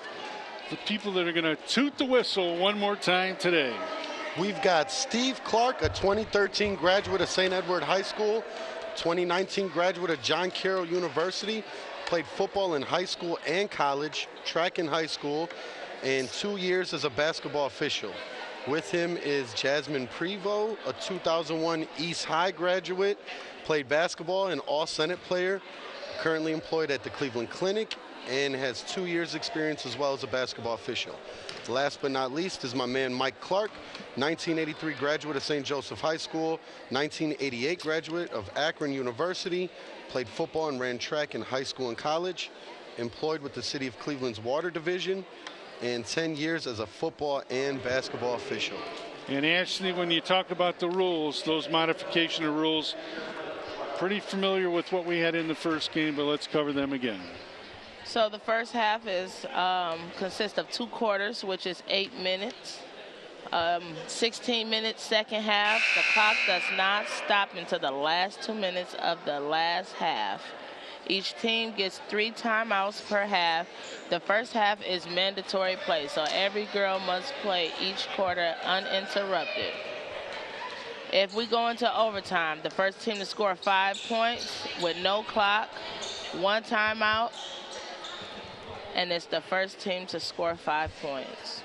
Speaker 3: the people that are going to toot the whistle one more time today.
Speaker 5: We've got Steve Clark, a 2013 graduate of St. Edward High School, 2019 graduate of John Carroll University, played football in high school and college, track in high school, and 2 years as a basketball official. With him is Jasmine Prevost, a 2001 East High graduate, played basketball and all-Senate player, currently employed at the Cleveland Clinic, and has 2 years experience as well as a basketball official. Last but not least is my man Mike Clark, 1983 graduate of St. Joseph High School, 1988 graduate of Akron University, played football and ran track in high school and college, employed with the City of Cleveland's Water Division, and 10 years as a football and basketball official.
Speaker 3: And Ashley, when you talk about the rules, those modification of rules, pretty familiar with what we had in the first game, but let's cover them again.
Speaker 4: So the first half consists of 2 quarters, which is 8 minutes. 16 minutes second half. The clock does not stop until the last 2 minutes of the last half. Each team gets 3 timeouts per half. The first half is mandatory play, so every girl must play each quarter uninterrupted. If we go into overtime, the first team to score 5 points with no clock, 1 timeout, and it's the first team to score 5 points.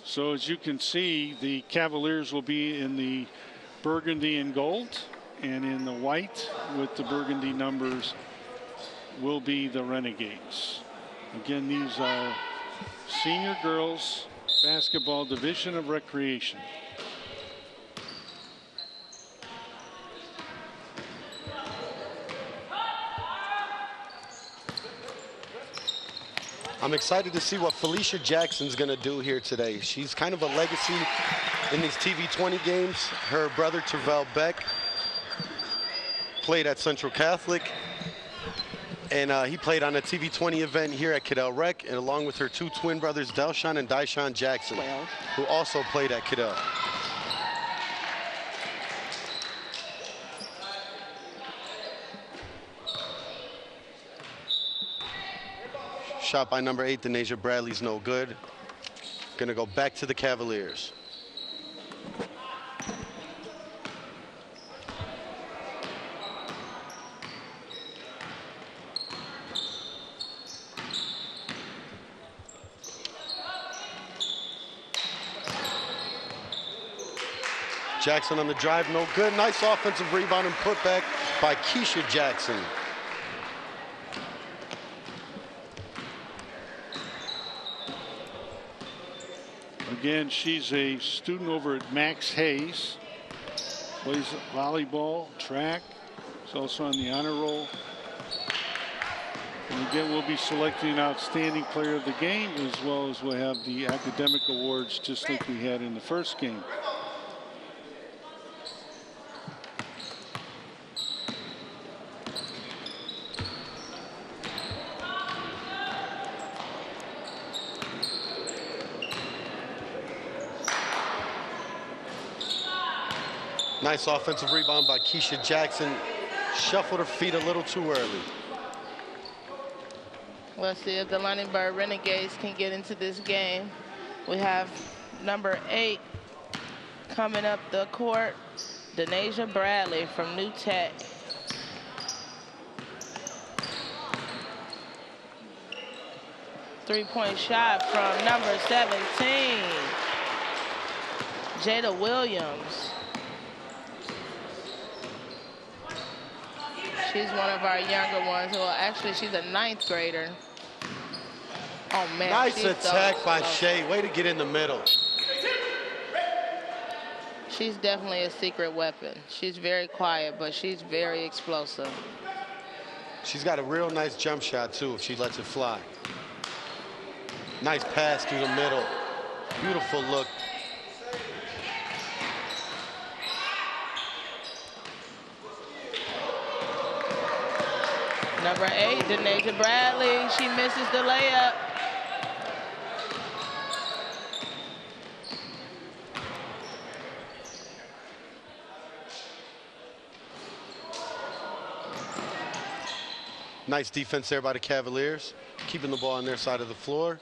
Speaker 3: So as you can see, the Cavaliers will be in the burgundy and gold, and in the white with the burgundy numbers will be the Renegades. Again, these are senior girls basketball division of recreation.
Speaker 5: I'm excited to see what Felicia Jackson's going to do here today. She's kind of a legacy in these TV20 games. Her brother, Tervel Beck, played at Central Catholic. And he played on a TV20 event here at Cadell Rec, and along with her 2 twin brothers, Delshawn and Dyshawn Jackson, who also played at Cadell. Shot by number 8, Denasia Bradley's no good. Gonna go back to the Cavaliers. Jackson on the drive, no good. Nice offensive rebound and putback by Keisha Jackson.
Speaker 3: Again, she's a student over at Max Hayes. Plays volleyball, track. She's also on the honor roll. And again, we'll be selecting outstanding player of the game, as well as we'll have the academic awards, just like we had in the first game.
Speaker 5: Nice offensive rebound by Keisha Jackson. Shuffled her feet a little too early.
Speaker 4: Let's see if the Lunenburg Renegades can get into this game. We have number 8 coming up the court, Denasia Bradley from New Tech. Three-point shot from number 17, Jada Williams. She's one of our younger ones. Well, actually, she's a 9th grader. Oh, man.
Speaker 5: Nice attack by Shea. Way to get in the middle.
Speaker 4: She's definitely a secret weapon. She's very quiet, but she's very explosive.
Speaker 5: She's got a real nice jump shot, too, if she lets it fly. Nice pass through the middle. Beautiful look.
Speaker 4: Number 8, Denasia Bradley. She misses the layup.
Speaker 5: Nice defense there by the Cavaliers, keeping the ball on their side of the floor.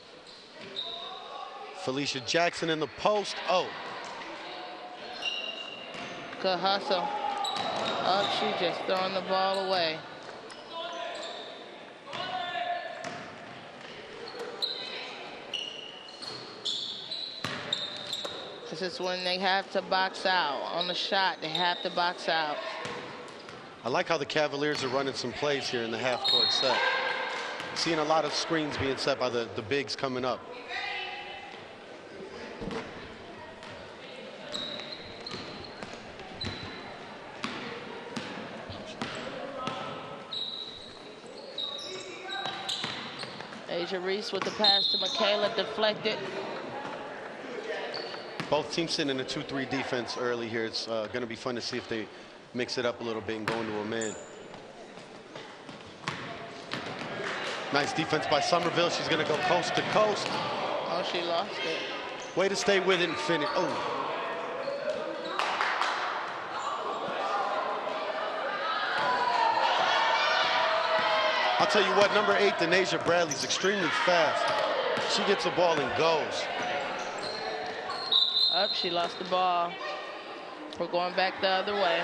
Speaker 5: Felicia Jackson in the post. Oh.
Speaker 4: Good hustle. Oh, she's just throwing the ball away. This is when they have to box out. On the shot, they have to box out.
Speaker 5: I like how the Cavaliers are running some plays here in the half-court set. Seeing a lot of screens being set by the bigs coming up.
Speaker 4: Asia Reese with the pass to Michaela, deflected.
Speaker 5: Both teams sitting in a 2-3 defense early here. It's going to be fun to see if they mix it up a little bit and go into a man. Nice defense by Somerville. She's going to go coast to coast.
Speaker 4: Oh, she lost it.
Speaker 5: Way to stay with it and finish. Oh. I'll tell you what, number 8, Denasia Bradley, is extremely fast. She gets the ball and goes.
Speaker 4: Up, she lost the ball. We're going back the other way.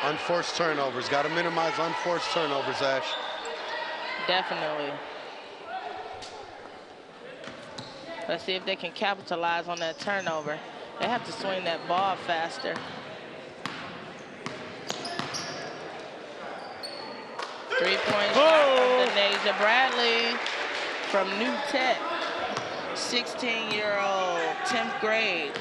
Speaker 5: Unforced turnovers. Got to minimize unforced turnovers, Ash.
Speaker 4: Definitely. Let's see if they can capitalize on that turnover. They have to swing that ball faster. Three-point shot from Denasia Bradley from New Tech. 16-year-old, 10th grade.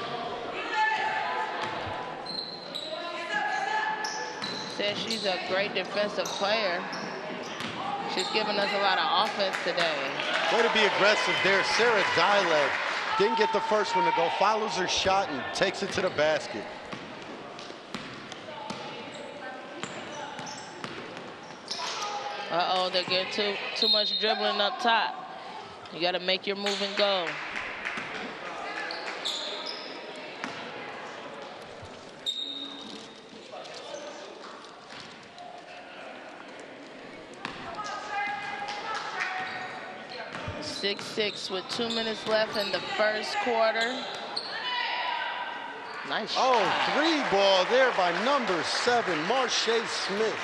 Speaker 4: Says she's a great defensive player. She's giving us a lot of offense today.
Speaker 5: Way to be aggressive there. Sarah Dilev didn't get the first one to go, follows her shot and takes it to the basket.
Speaker 4: Uh-oh, they're getting too much dribbling up top. You got to make your move and go. Six with 2 minutes left in the first quarter. Nice shot.
Speaker 5: Oh, 3 ball there by number 7, Marche Smith.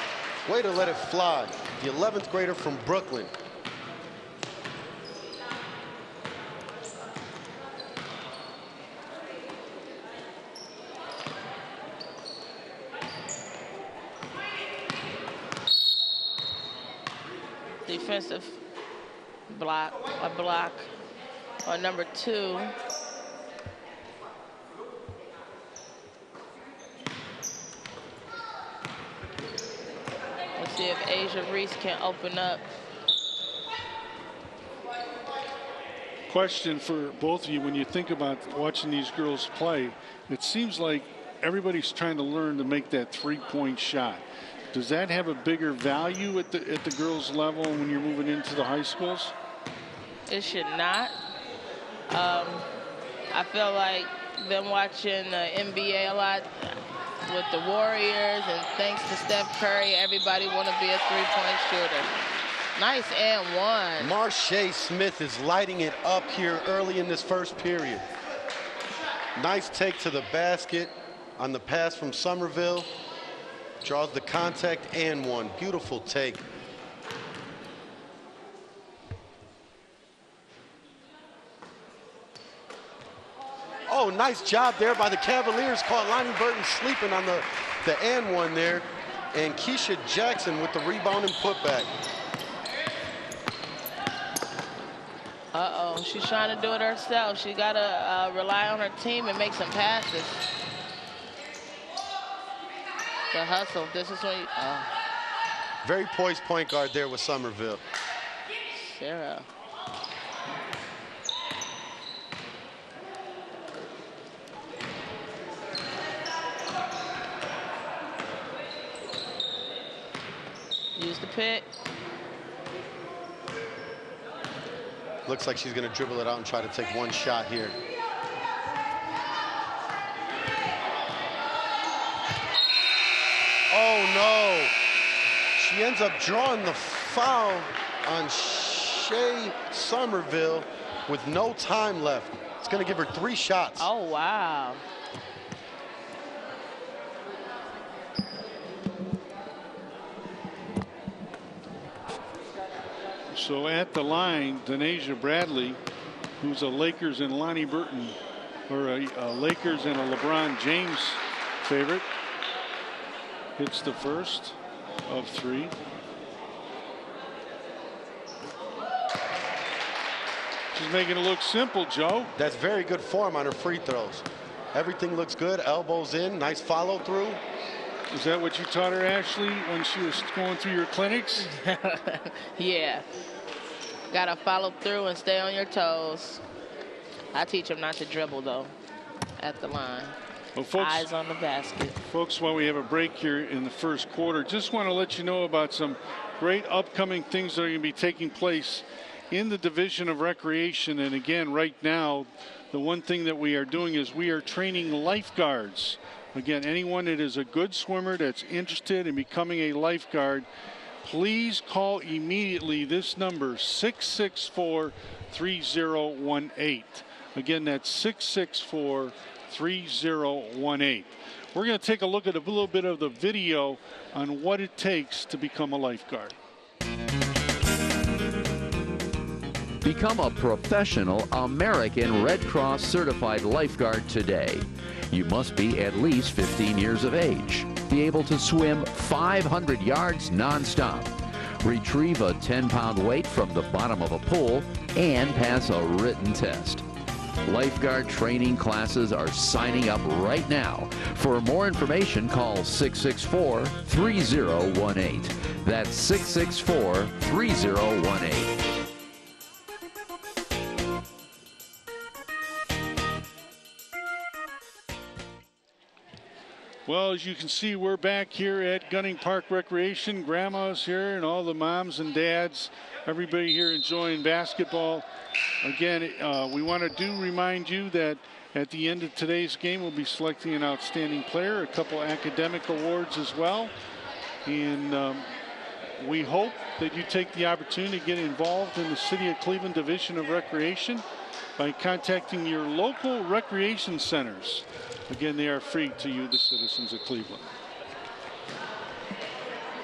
Speaker 5: Way to let it fly. The 11th grader from Brooklyn.
Speaker 4: Defensive block, a block on number 2. Let's see if Asia Reese can open up.
Speaker 3: Question for both of you: when you think about watching these girls play, it seems like everybody's trying to learn to make that three-point shot. Does that have a bigger value at the girls' level when you're moving into the high schools?
Speaker 4: It should not. I feel like been watching the NBA a lot with the Warriors, and thanks to Steph Curry, everybody want to be a three-point shooter. Nice and one.
Speaker 5: Marche Smith is lighting it up here early in this first period. Nice take to the basket on the pass from Somerville. Draws the contact and one. Beautiful take. Oh, nice job there by the Cavaliers. Caught Lonnie Burton sleeping on the and one there. And Keisha Jackson with the rebound and putback.
Speaker 4: Uh-oh, she's trying to do it herself. She got to rely on her team and make some passes. The hustle. This is when you... Oh.
Speaker 5: Very poised point guard there with Somerville.
Speaker 4: Sarah. Use the pick.
Speaker 5: Looks like she's going to dribble it out and try to take one shot here. Oh, no. She ends up drawing the foul on Shea Somerville with no time left. It's going to give her 3 shots.
Speaker 4: Oh, wow.
Speaker 3: So at the line, Denasia Bradley, who's a Lakers and Lonnie Burton, or a Lakers and a LeBron James favorite, hits the first of 3. She's making it look simple, Joe.
Speaker 5: That's very good form on her free throws. Everything looks good. Elbows in. Nice follow through.
Speaker 3: Is that what you taught her, Ashley, when she was going through your clinics?
Speaker 4: Yeah. Got to follow through and stay on your toes. I teach them not to dribble, though, at the line.
Speaker 3: Well, folks,
Speaker 4: eyes on the basket.
Speaker 3: Folks, while we have a break here in the first quarter, just want to let you know about some great upcoming things that are going to be taking place in the Division of Recreation. And again, right now, the one thing that we are doing is we are training lifeguards. Again, anyone that is a good swimmer that's interested in becoming a lifeguard, please call immediately this number, 664-3018. Again, that's 664-3018. We're going to take a look at a little bit of the video on what it takes to become a lifeguard.
Speaker 8: Become a professional American Red Cross certified lifeguard today. You must be at least 15 years of age, be able to swim 500 yards nonstop, retrieve a 10-pound weight from the bottom of a pool, and pass a written test. Lifeguard training classes are signing up right now. For more information, call 664-3018. That's 664-3018.
Speaker 3: Well, as you can see, we're back here at Gunning Park Recreation. Grandma's here and all the moms and dads, everybody here enjoying basketball. Again, we want to remind you that at the end of today's game, we'll be selecting an outstanding player, a couple academic awards as well. And we hope that you take the opportunity to get involved in the City of Cleveland Division of Recreation by contacting your local recreation centers. Again, they are free to you, the citizens of Cleveland.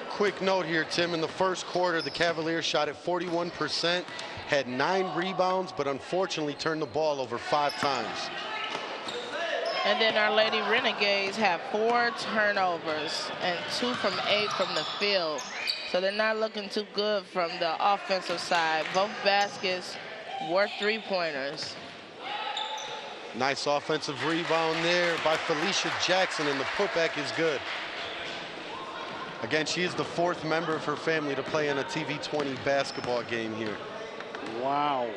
Speaker 5: Quick note here, Tim. In the first quarter, the Cavaliers shot at 41%, had 9 rebounds, but unfortunately turned the ball over 5 times.
Speaker 4: And then our Lady Renegades have 4 turnovers and 2 from 8 from the field. So they're not looking too good from the offensive side. Both baskets were 3-pointers.
Speaker 5: Nice offensive rebound there by Felicia Jackson, and the putback is good. Again, she is the 4th member of her family to play in a TV20 basketball game here.
Speaker 3: Wow.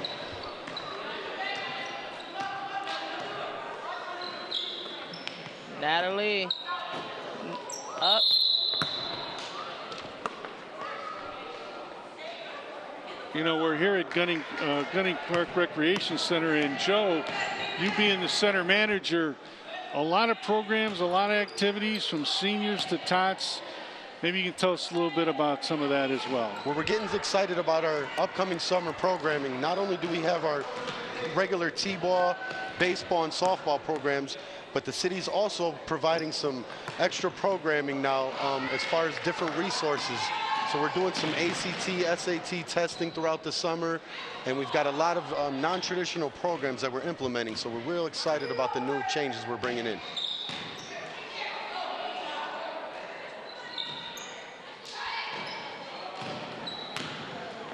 Speaker 4: Natalie up.
Speaker 3: You know, we're here at Gunning Park Recreation Center, and Joe, you being the center manager, a lot of programs, a lot of activities from seniors to tots. Maybe you can tell us a little bit about some of that as well.
Speaker 5: Well, we're getting excited about our upcoming summer programming. Not only do we have our regular t-ball, baseball, and softball programs, but the city's also providing some extra programming now as far as different resources. So we're doing some ACT, SAT testing throughout the summer, and we've got a lot of non-traditional programs that we're implementing. So we're real excited about the new changes we're bringing in.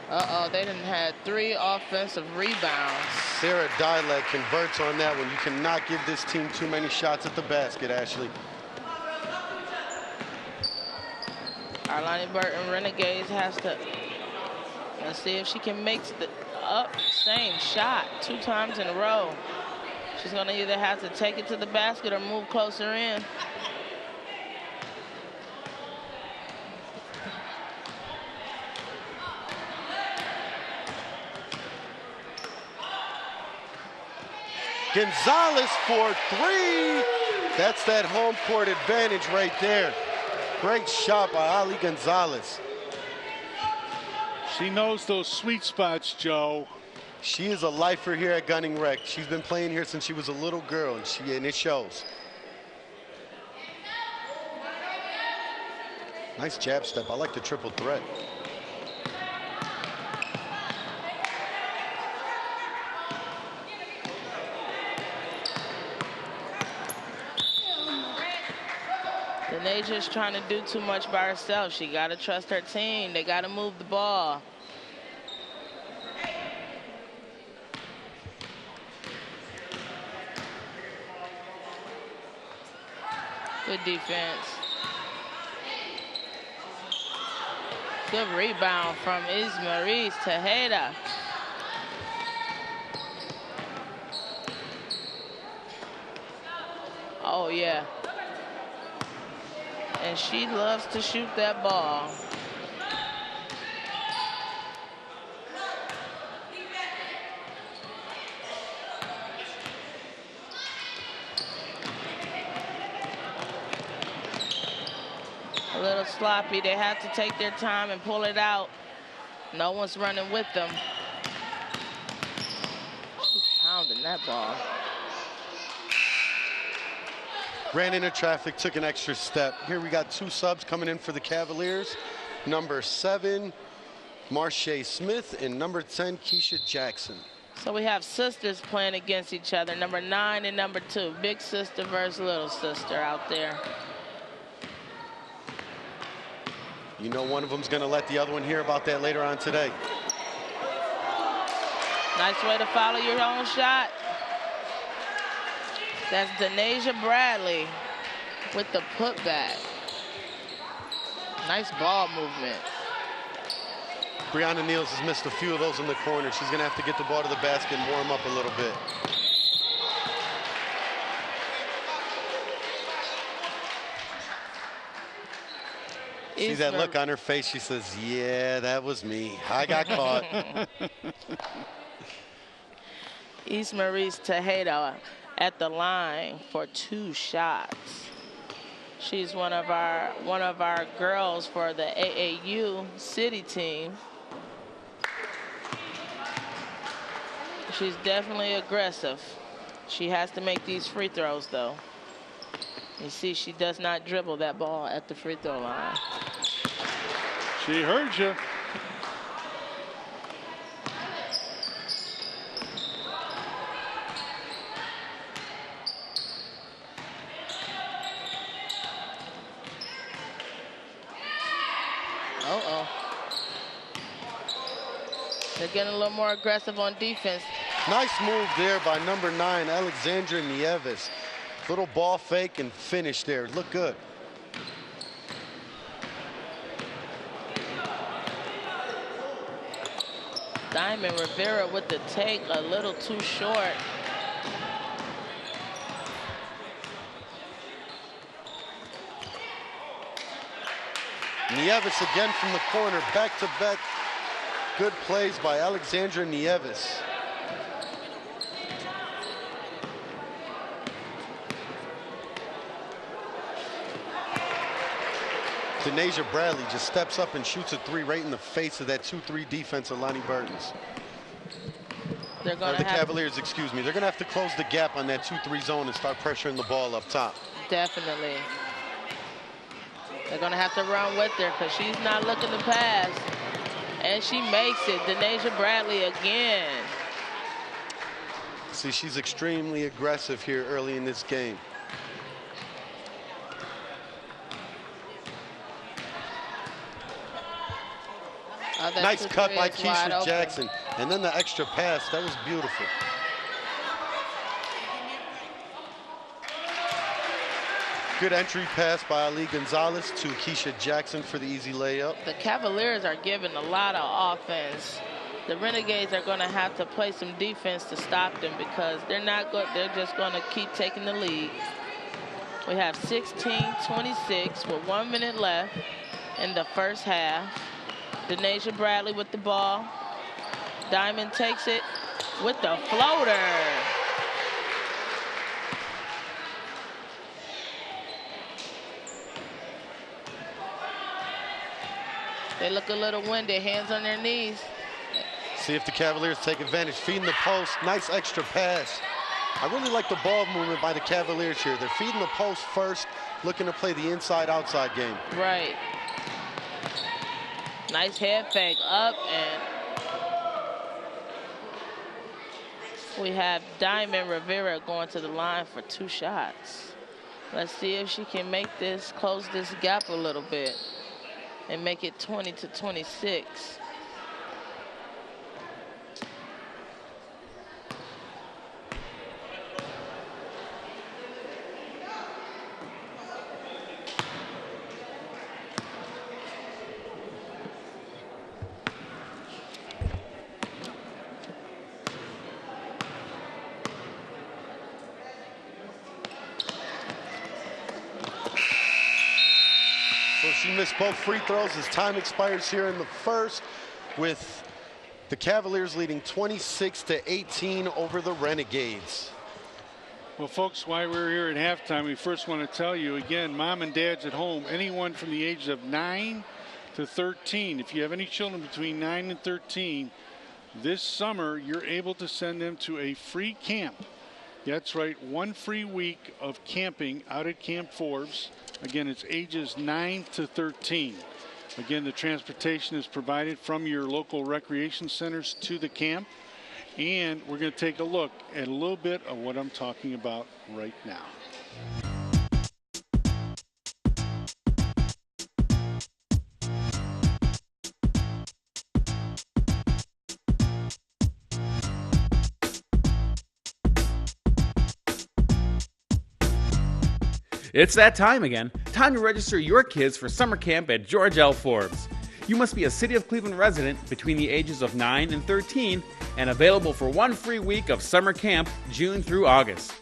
Speaker 4: Uh-oh, they done had 3 offensive rebounds.
Speaker 5: Sarah Dialek converts on that one. You cannot give this team too many shots at the basket, Ashley.
Speaker 4: Arlani Burton Renegades has to, let's see if she can make the same shot 2 times in a row. She's gonna either have to take it to the basket or move closer in.
Speaker 5: Gonzalez for 3. That's that home court advantage right there. Great shot by Ali Gonzalez.
Speaker 3: She knows those sweet spots, Joe.
Speaker 5: She is a lifer here at Gunning Rec. She's been playing here since she was a little girl, and it shows. Nice jab step. I like the triple threat.
Speaker 4: Denaja's trying to do too much by herself. She got to trust her team. They got to move the ball. Good defense. Good rebound from Ismaris Tejeda. Oh, yeah. And she loves to shoot that ball. A little sloppy. They have to take their time and pull it out. No one's running with them. She's pounding that ball.
Speaker 5: Ran into traffic, took an extra step. Here we got 2 subs coming in for the Cavaliers. Number 7, Marche Smith, and number 10, Keisha Jackson.
Speaker 4: So we have sisters playing against each other, number 9 and number 2. Big sister versus little sister out there.
Speaker 5: You know one of them's going to let the other one hear about that later on today.
Speaker 4: Nice way to follow your own shot. That's Denasia Bradley with the putback. Nice ball movement.
Speaker 5: Brianna Niels has missed a few of those in the corner. She's going to have to get the ball to the basket and warm up a little bit. See that look on her face? She says, yeah, that was me. I got caught.
Speaker 4: East Maurice Tejeda at the line for 2 shots. She's one of our girls for the AAU city team. She's definitely aggressive. She has to make these free throws though. You see, she does not dribble that ball at the free throw line.
Speaker 3: She heard you.
Speaker 4: They're getting a little more aggressive on defense.
Speaker 5: Nice move there by number 9, Alexandra Nieves. Little ball fake and finish there. Look good.
Speaker 4: Diamond Rivera with the take, a little too short.
Speaker 5: Nieves again from the corner, back-to-back. Good plays by Alexandra Nieves. Denasia Bradley just steps up and shoots a 3 right in the face of that 2-3 defense of Lonnie Burton's.
Speaker 4: They're going
Speaker 5: to the Cavaliers, excuse me. They're going to have to close the gap on that 2-3 zone and start pressuring the ball up top.
Speaker 4: Definitely. They're going to have to run with her because she's not looking to pass. And she makes it. Denasia Bradley again.
Speaker 5: See, she's extremely aggressive here early in this game. Nice cut by Keisha Jackson. And then the extra pass. That was beautiful. Good entry pass by Ali Gonzalez to Keisha Jackson for the easy layup.
Speaker 4: The Cavaliers are giving a lot of offense. The Renegades are going to have to play some defense to stop them because they're just going to keep taking the lead. We have 16-26 with 1 minute left in the first half. Denasia Bradley with the ball. Diamond takes it with the floater. They look a little winded, hands on their knees.
Speaker 5: See if the Cavaliers take advantage. Feeding the post, nice extra pass. I really like the ball movement by the Cavaliers here. They're feeding the post first, looking to play the inside-outside game.
Speaker 4: Right. Nice head fake up, and we have Diamond Rivera going to the line for 2 shots. Let's see if she can make this, close this gap a little bit and make it 20-26.
Speaker 5: She missed both free throws as time expires here in the first, with the Cavaliers leading 26-18 over the Renegades.
Speaker 3: Well, folks, while we're here at halftime, we first want to tell you again, mom and dads at home, anyone from the ages of 9 to 13, if you have any children between 9 and 13, this summer you're able to send them to a free camp. That's right, 1 free week of camping out at Camp Forbes. Again, it's ages 9 to 13. Again, the transportation is provided from your local recreation centers to the camp. And we're going to take a look at a little bit of what I'm talking about right now.
Speaker 7: It's that time again. Time to register your kids for summer camp at George L. Forbes. You must be a City of Cleveland resident between the ages of 9 and 13 and available for 1 free week of summer camp June through August.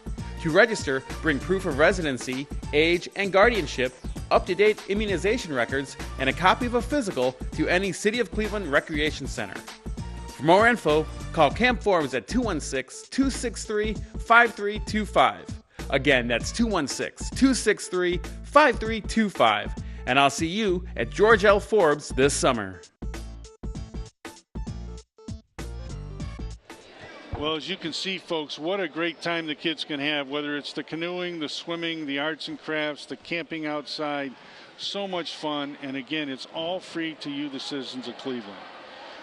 Speaker 7: To register, bring proof of residency, age, and guardianship, up-to-date immunization records, and a copy of a physical to any City of Cleveland Recreation Center. For more info, call Camp Forbes at 216-263-5325. Again, that's 216-263-5325. And I'll see you at George L. Forbes this summer.
Speaker 3: Well, as you can see, folks, what a great time the kids can have, whether it's the canoeing, the swimming, the arts and crafts, the camping outside. So much fun. And again, it's all free to you, the citizens of Cleveland.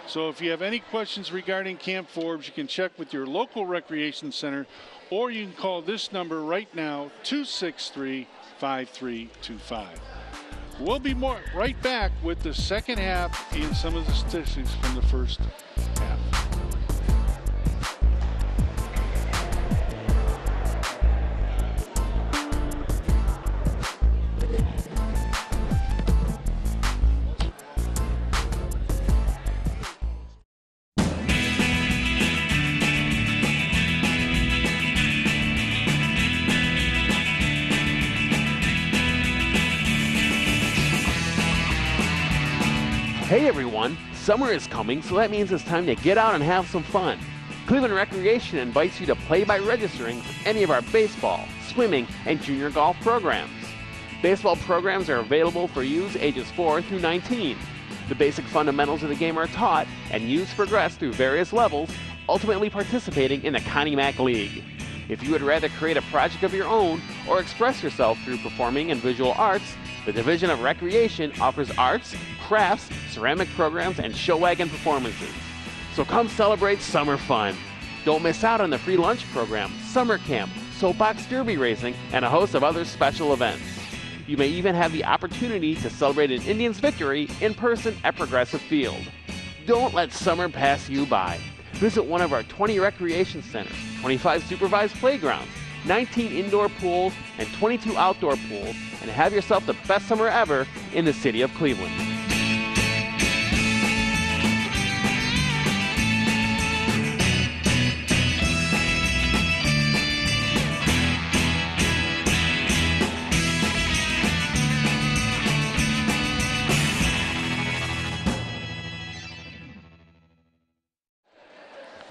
Speaker 3: So if you have any questions regarding Camp Forbes, you can check with your local recreation center, or you can call this number right now, 263-5325. We'll be right back with the second half and some of the statistics from the first half.
Speaker 9: Hey everyone, summer is coming, so that means it's time to get out and have some fun. Cleveland Recreation invites you to play by registering for any of our baseball, swimming, and junior golf programs. Baseball programs are available for youths ages 4 through 19. The basic fundamentals of the game are taught, and youths progress through various levels, ultimately participating in the Connie Mack League. If you would rather create a project of your own or express yourself through performing and visual arts, the Division of Recreation offers arts, crafts, ceramic programs, and show wagon performances. So come celebrate summer fun. Don't miss out on the free lunch program, summer camp, soapbox derby racing, and a host of other special events. You may even have the opportunity to celebrate an Indians victory in person at Progressive Field. Don't let summer pass you by. Visit one of our 20 recreation centers, 25 supervised playgrounds, 19 indoor pools, and 22 outdoor pools, and have yourself the best summer ever in the city of Cleveland.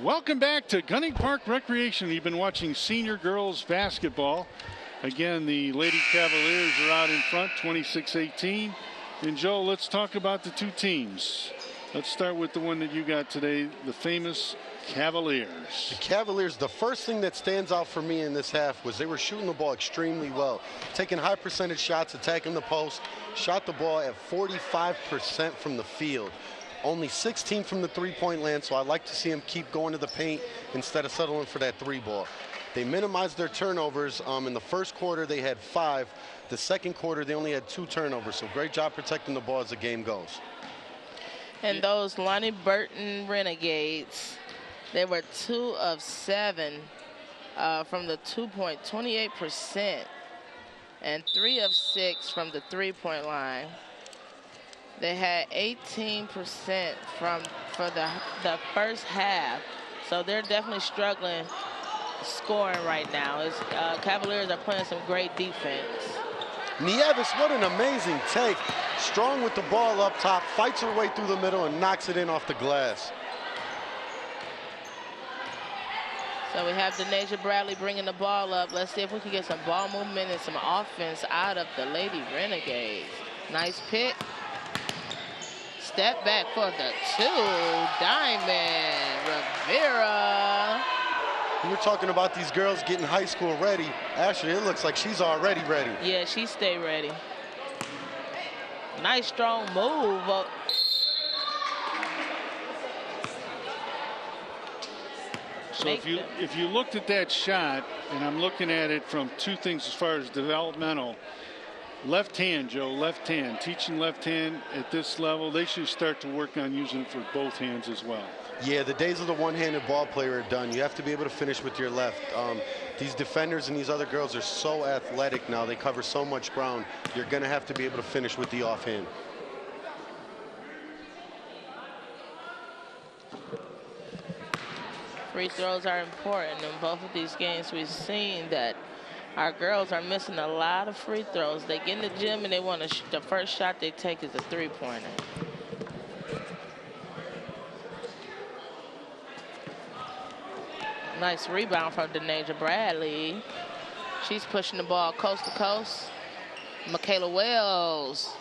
Speaker 3: Welcome back to Gunning Park Recreation. You've been watching senior girls basketball. Again, the Lady Cavaliers are out in front, 26-18. And Joe, let's talk about the two teams. Let's start with the one that you got today, the famous Cavaliers.
Speaker 5: The Cavaliers, the first thing that stands out for me in this half was they were shooting the ball extremely well, taking high percentage shots, attacking the post, shot the ball at 45% from the field. Only 16 from the three-point land, so I'd like to see them keep going to the paint instead of settling for that three ball. They minimized their turnovers. In the first quarter, they had 5. The second quarter, they only had 2 turnovers, so great job protecting the ball as the game goes.
Speaker 4: And those Lonnie Burton Renegades, they were 2 of 7 from the 2-point, 28%, and 3 of 6 from the three-point line. They had 18% for the first half, so they're definitely struggling scoring right now. Cavaliers are playing some great defense.
Speaker 5: Nieves, what an amazing take. Strong with the ball up top, fights her way through the middle and knocks it in off the glass.
Speaker 4: So we have Denasia Bradley bringing the ball up. Let's see if we can get some ball movement and some offense out of the Lady Renegades. Nice pick. Step back for the 2. Diamond Rivera.
Speaker 5: We were talking about these girls getting high school ready. Actually, it looks like she's already ready.
Speaker 4: Yeah, she stay ready. Nice strong move.
Speaker 3: So if you looked at that shot, and I'm looking at it from two things as far as developmental. Left hand, Joe, left hand. Teaching left hand at this level, they should start to work on using it for both hands as well.
Speaker 5: Yeah, the days of the one-handed ball player are done. You have to be able to finish with your left. These defenders and these other girls are so athletic now. They cover so much ground. You're going to have to be able to finish with the offhand.
Speaker 4: Free throws are important in both of these games. We've seen that our girls are missing a lot of free throws. They get in the gym and they want to the first shot they take is a three-pointer. Nice rebound from Denasia Bradley. She's pushing the ball coast to coast. Michaela Wells.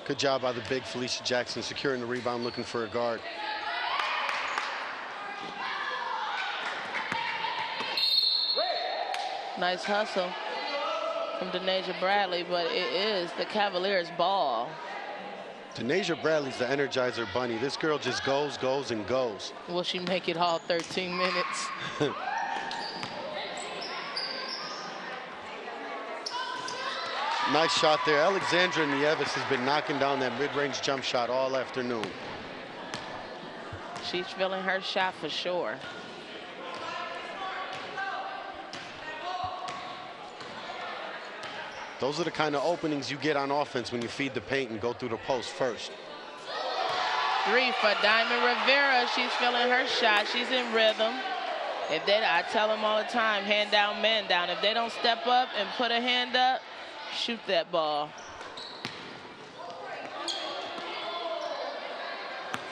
Speaker 5: Good job by the big Felicia Jackson securing the rebound, looking for a guard.
Speaker 4: Nice hustle from Denasia Bradley, but it is the Cavaliers' ball.
Speaker 5: Denasia Bradley's the Energizer Bunny. This girl just goes, goes, and goes.
Speaker 4: Will she make it all 13 minutes?
Speaker 5: Nice shot there. Alexandra Nieves has been knocking down that mid-range jump shot all afternoon.
Speaker 4: She's feeling her shot for sure.
Speaker 5: Those are the kind of openings you get on offense when you feed the paint and go through the post first.
Speaker 4: 3 for Diamond Rivera. She's feeling her shot. She's in rhythm. I tell them all the time, hand down, man down. If they don't step up and put a hand up, shoot that ball.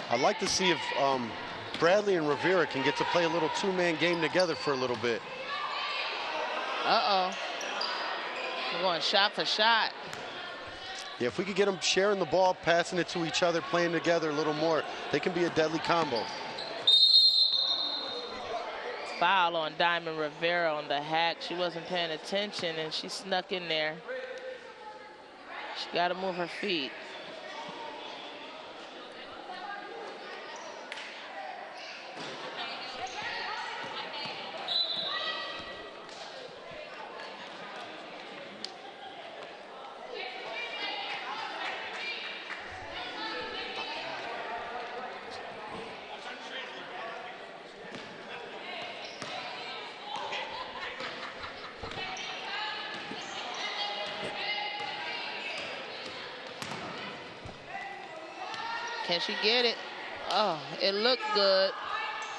Speaker 5: I'd like to see if Bradley and Rivera can get to play a little two-man game together for a little bit.
Speaker 4: Uh-oh. We're going shot for shot.
Speaker 5: Yeah, if we could get them sharing the ball, passing it to each other, playing together a little more, they can be a deadly combo.
Speaker 4: Foul on Diamond Rivera on the hack. She wasn't paying attention, and she snuck in there. She got to move her feet. Can she get it? Oh, it looked good.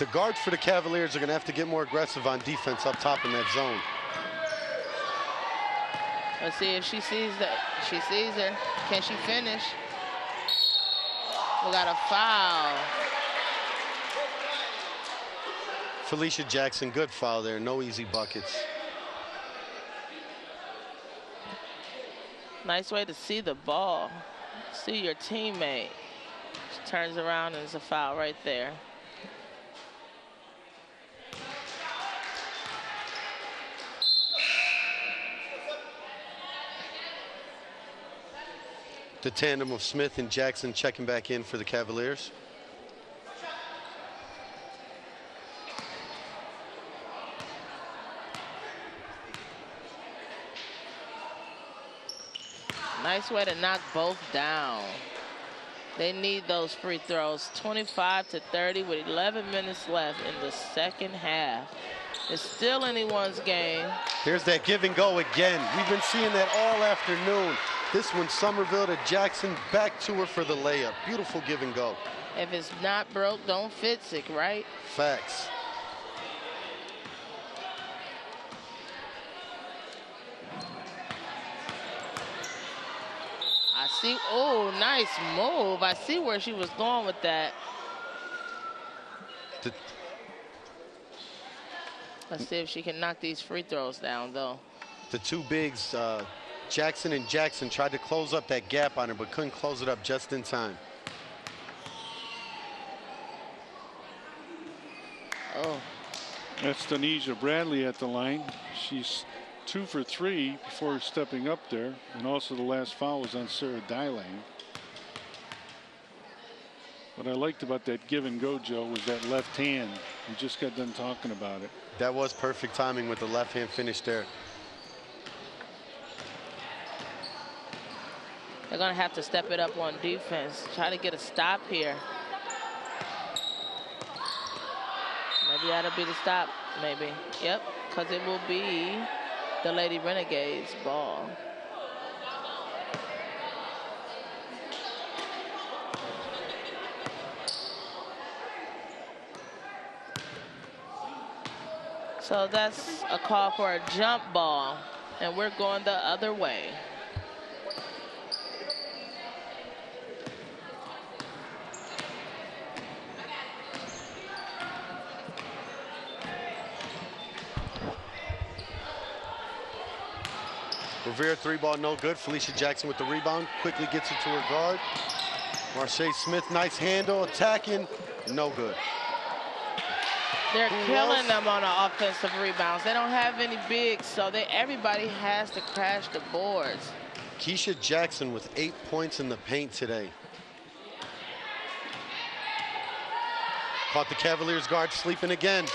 Speaker 5: The guards for the Cavaliers are going to have to get more aggressive on defense up top in that zone.
Speaker 4: Let's see if she sees that. She sees her. Can she finish? We got a foul.
Speaker 5: Felicia Jackson, good foul there. No easy buckets.
Speaker 4: Nice way to see the ball. See your teammate. She turns around and it's a foul right there.
Speaker 5: The tandem of Smith and Jackson checking back in for the Cavaliers.
Speaker 4: Nice way to knock both down. They need those free throws. 25-30 with 11 minutes left in the second half. It's still anyone's game.
Speaker 5: There's that give and go again. We've been seeing that all afternoon. This one, Somerville to Jackson, back to her for the layup. Beautiful give and go.
Speaker 4: If it's not broke, don't fix it, right?
Speaker 5: Facts.
Speaker 4: I see. Oh, nice move. I see where she was going with that. Let's see if she can knock these free throws down, though.
Speaker 5: The two bigs, Jackson and Jackson, tried to close up that gap on her, but couldn't close it up just in time.
Speaker 4: Oh.
Speaker 3: That's Denisha Bradley at the line. She's 2 for 3 before stepping up there. And also the last foul was on Sarah Dylang. What I liked about that give and go, Joe, was that left hand. We just got done talking about it.
Speaker 5: That was perfect timing with the left hand finish there.
Speaker 4: They're going to have to step it up on defense. Try to get a stop here. Maybe that'll be the stop. Maybe. Yep. Because it will be the Lady Renegades ball. So that's a call for a jump ball, and we're going the other way.
Speaker 5: Rivera 3-ball, no good. Felicia Jackson with the rebound, quickly gets it to her guard. Marche Smith, nice handle, attacking, no good.
Speaker 4: They're killing them on the offensive rebounds. They don't have any bigs, so everybody has to crash the boards.
Speaker 5: Keisha Jackson with 8 points in the paint today. Caught the Cavaliers guard sleeping again.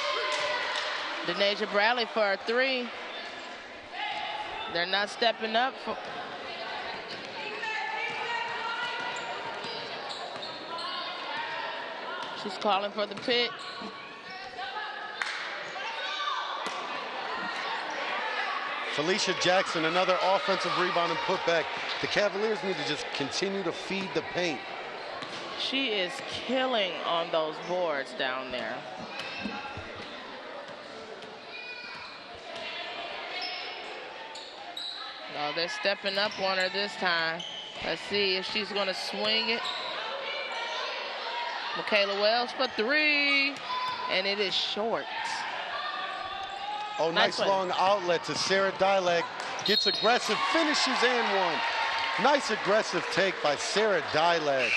Speaker 4: Denisha Bradley for a 3. They're not stepping up. She's calling for the pick.
Speaker 5: Felicia Jackson, another offensive rebound and putback. The Cavaliers need to just continue to feed the paint.
Speaker 4: She is killing on those boards down there. No, they're stepping up on her this time. Let's see if she's going to swing it. Michaela Wells for 3, and it is short.
Speaker 5: Oh, nice long outlet to Sarah Dylag. Gets aggressive, finishes and one. Nice aggressive take by Sarah Dylag.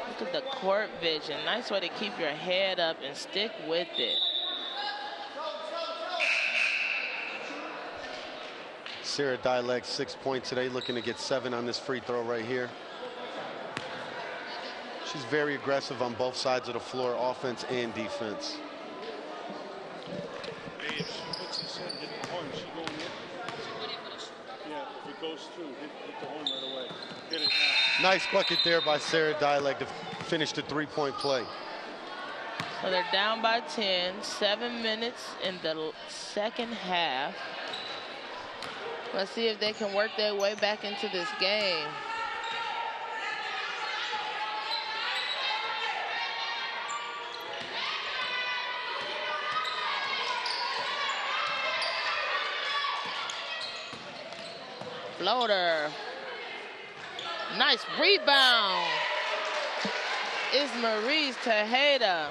Speaker 4: Look at the court vision. Nice way to keep your head up and stick with it.
Speaker 5: Sarah Dylag, 6 points today, looking to get 7 on this free throw right here. She's very aggressive on both sides of the floor, offense and defense.
Speaker 3: Hey, if she puts this in, hit the horn, she going in. Yeah, if it goes through, hit the horn right away. Hit it now.
Speaker 5: Nice bucket there by Sarah Dylag to finish the 3-point play.
Speaker 4: So they're down by 10, 7 minutes in the second half. Let's see if they can work their way back into this game. Floater. Nice rebound. It's Maurice Tejeda.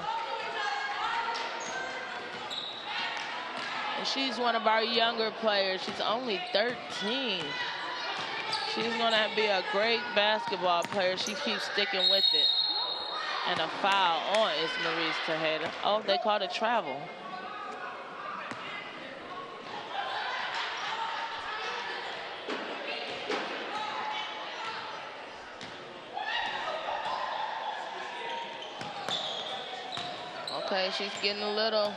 Speaker 4: And she's one of our younger players. She's only 13. She's gonna be a great basketball player. She keeps sticking with it. And a foul on is Maurice Tejeda. Oh, they called it travel. Okay, she's getting a little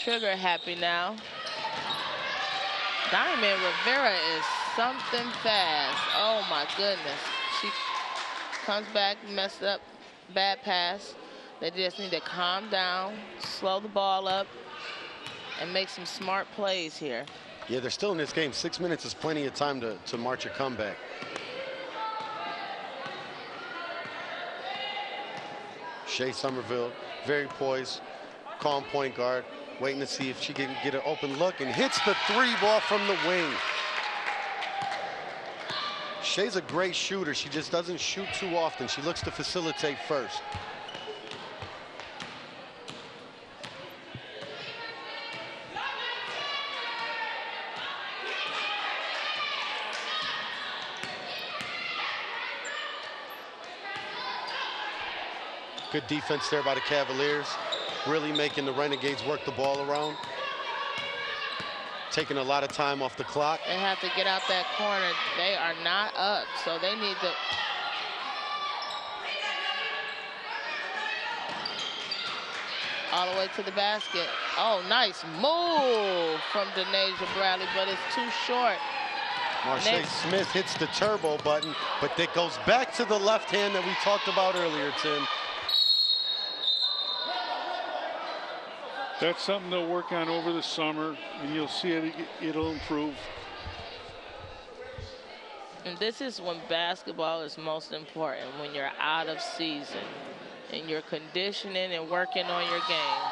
Speaker 4: trigger happy now. Diamond Rivera is something fast. Oh my goodness. She comes back, messed up, bad pass. They just need to calm down, slow the ball up, and make some smart plays here.
Speaker 5: Yeah, they're still in this game. 6 minutes is plenty of time to march a comeback. Shea Somerville, very poised, calm point guard. Waiting to see if she can get an open look, and hits the 3 ball from the wing. Shay's a great shooter. She just doesn't shoot too often. She looks to facilitate first. Good defense there by the Cavaliers. Really making the Renegades work the ball around. Taking a lot of time off the clock.
Speaker 4: They have to get out that corner. They are not up, so they need to. All the way to the basket. Oh, nice move from Denasia Bradley, but it's too short.
Speaker 5: Marseille Smith hits the turbo button, but it goes back to the left hand that we talked about earlier, Tim.
Speaker 3: That's something they'll work on over the summer, and you'll see it'll improve.
Speaker 4: And this is when basketball is most important, when you're out of season and you're conditioning and working on your game.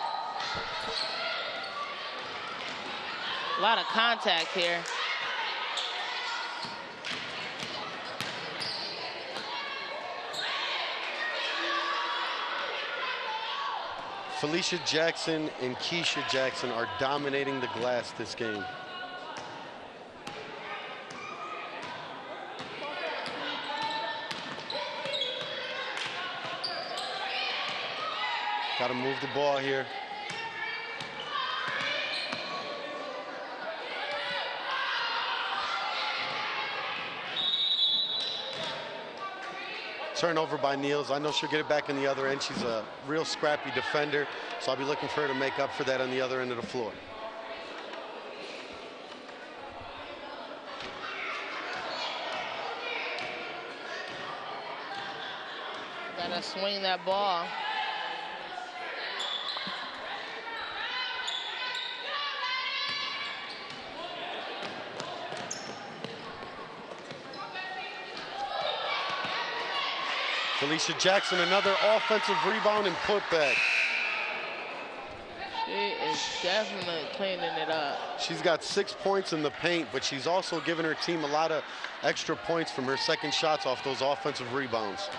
Speaker 4: A lot of contact here.
Speaker 5: Felicia Jackson and Keisha Jackson are dominating the glass this game. Got to move the ball here. Turnover by Niels. I know she'll get it back in the other end. She's a real scrappy defender, so I'll be looking for her to make up for that on the other end of the floor.
Speaker 4: Gotta swing that ball.
Speaker 5: Felicia Jackson, another offensive rebound and putback.
Speaker 4: She is definitely cleaning it up.
Speaker 5: She's got 6 points in the paint, but she's also given her team a lot of extra points from her second shots off those offensive rebounds.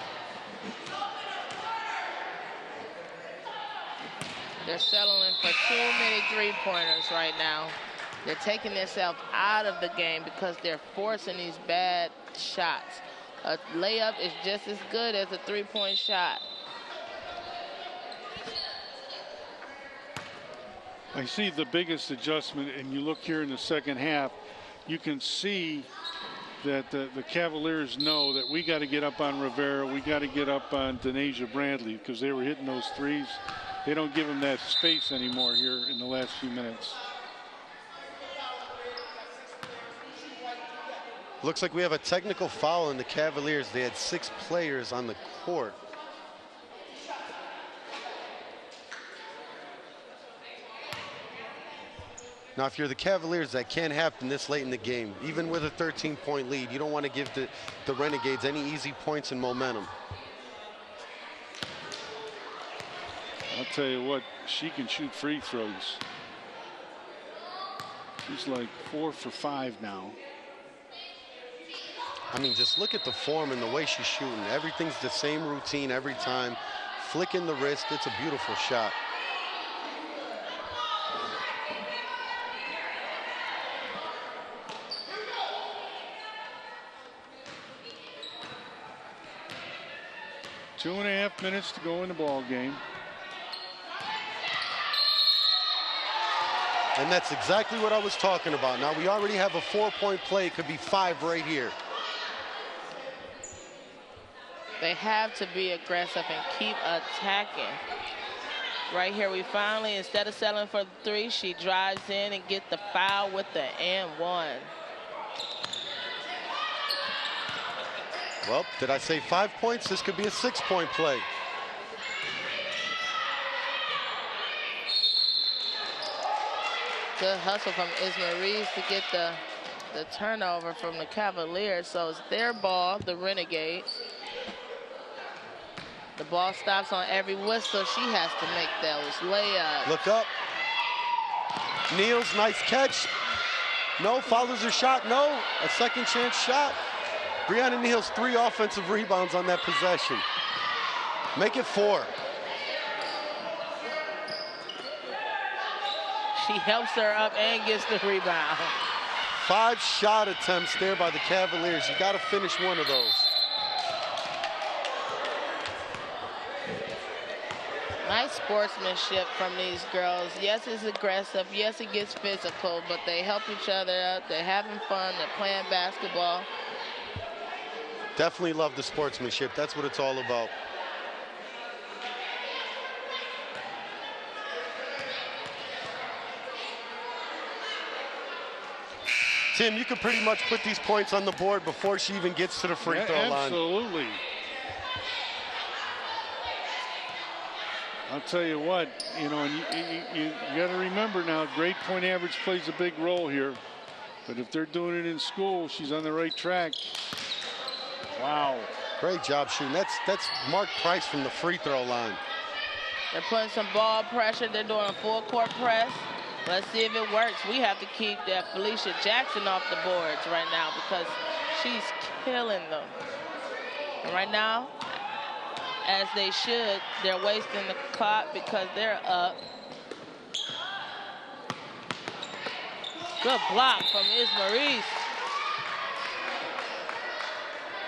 Speaker 4: They're settling for too many three-pointers right now. They're taking themselves out of the game because they're forcing these bad shots. A layup is just as good as a three-point shot.
Speaker 3: I see the biggest adjustment, and you look here in the second half, you can see that the Cavaliers know that we got to get up on Rivera, we got to get up on Denasia Bradley, because they were hitting those threes. They don't give them that space anymore here in the last few minutes.
Speaker 5: Looks like we have a technical foul in the Cavaliers. They had 6 players on the court. Now, if you're the Cavaliers, that can't happen this late in the game. Even with a 13-point lead, you don't want to give the Renegades any easy points and momentum.
Speaker 3: I'll tell you what, she can shoot free throws. She's like 4 for 5 now.
Speaker 5: I mean, just look at the form and the way she's shooting. Everything's the same routine every time. Flicking the wrist, it's a beautiful shot.
Speaker 3: Two and a half minutes to go in the ball game.
Speaker 5: And that's exactly what I was talking about. Now, we already have a 4-point play. It could be 5 right here.
Speaker 4: They have to be aggressive and keep attacking. Right here, we finally, instead of settling for the 3, she drives in and get the foul with the and-1.
Speaker 5: Well, did I say 5 points? This could be a 6-point play.
Speaker 4: Good hustle from Isma Reeves to get the turnover from the Cavaliers. So it's their ball, the Renegades. The ball stops on every whistle. She has to make those layups.
Speaker 5: Look up. Niels, nice catch. No, follows her shot. No, a second chance shot. Brianna Niels, 3 offensive rebounds on that possession. Make it 4.
Speaker 4: She helps her up and gets the rebound.
Speaker 5: 5 shot attempts there by the Cavaliers. You got to finish one of those.
Speaker 4: Nice sportsmanship from these girls. Yes, it's aggressive. Yes, it gets physical, but they help each other out. They're having fun. They're playing basketball.
Speaker 5: Definitely love the sportsmanship. That's what it's all about. Tim, you could pretty much put these points on the board before she even gets to the free throw line.
Speaker 3: Absolutely. I'll tell you what, you know, and you got to remember now, grade point average plays a big role here. But if they're doing it in school, she's on the right track. Wow.
Speaker 5: Great job shooting. That's Mark Price from the free throw line.
Speaker 4: They're putting some ball pressure. They're doing a full court press. Let's see if it works. We have to keep that Felicia Jackson off the boards right now because she's killing them. And right now, as they should, they're wasting the clock because they're up. Good block from Ismaris.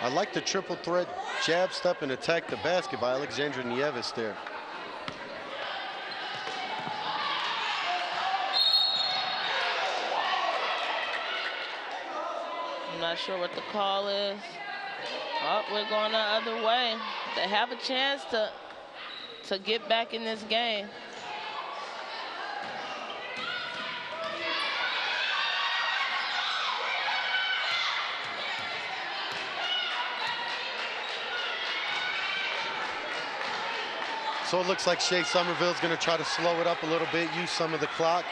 Speaker 5: I like the triple threat jab step and attack the basket by Alexandra Nieves there.
Speaker 4: I'm not sure what the call is. Oh, we're going the other way. They have a chance to get back in this game.
Speaker 5: So it looks like Shea Somerville's going to try to slow it up a little bit, use some of the clock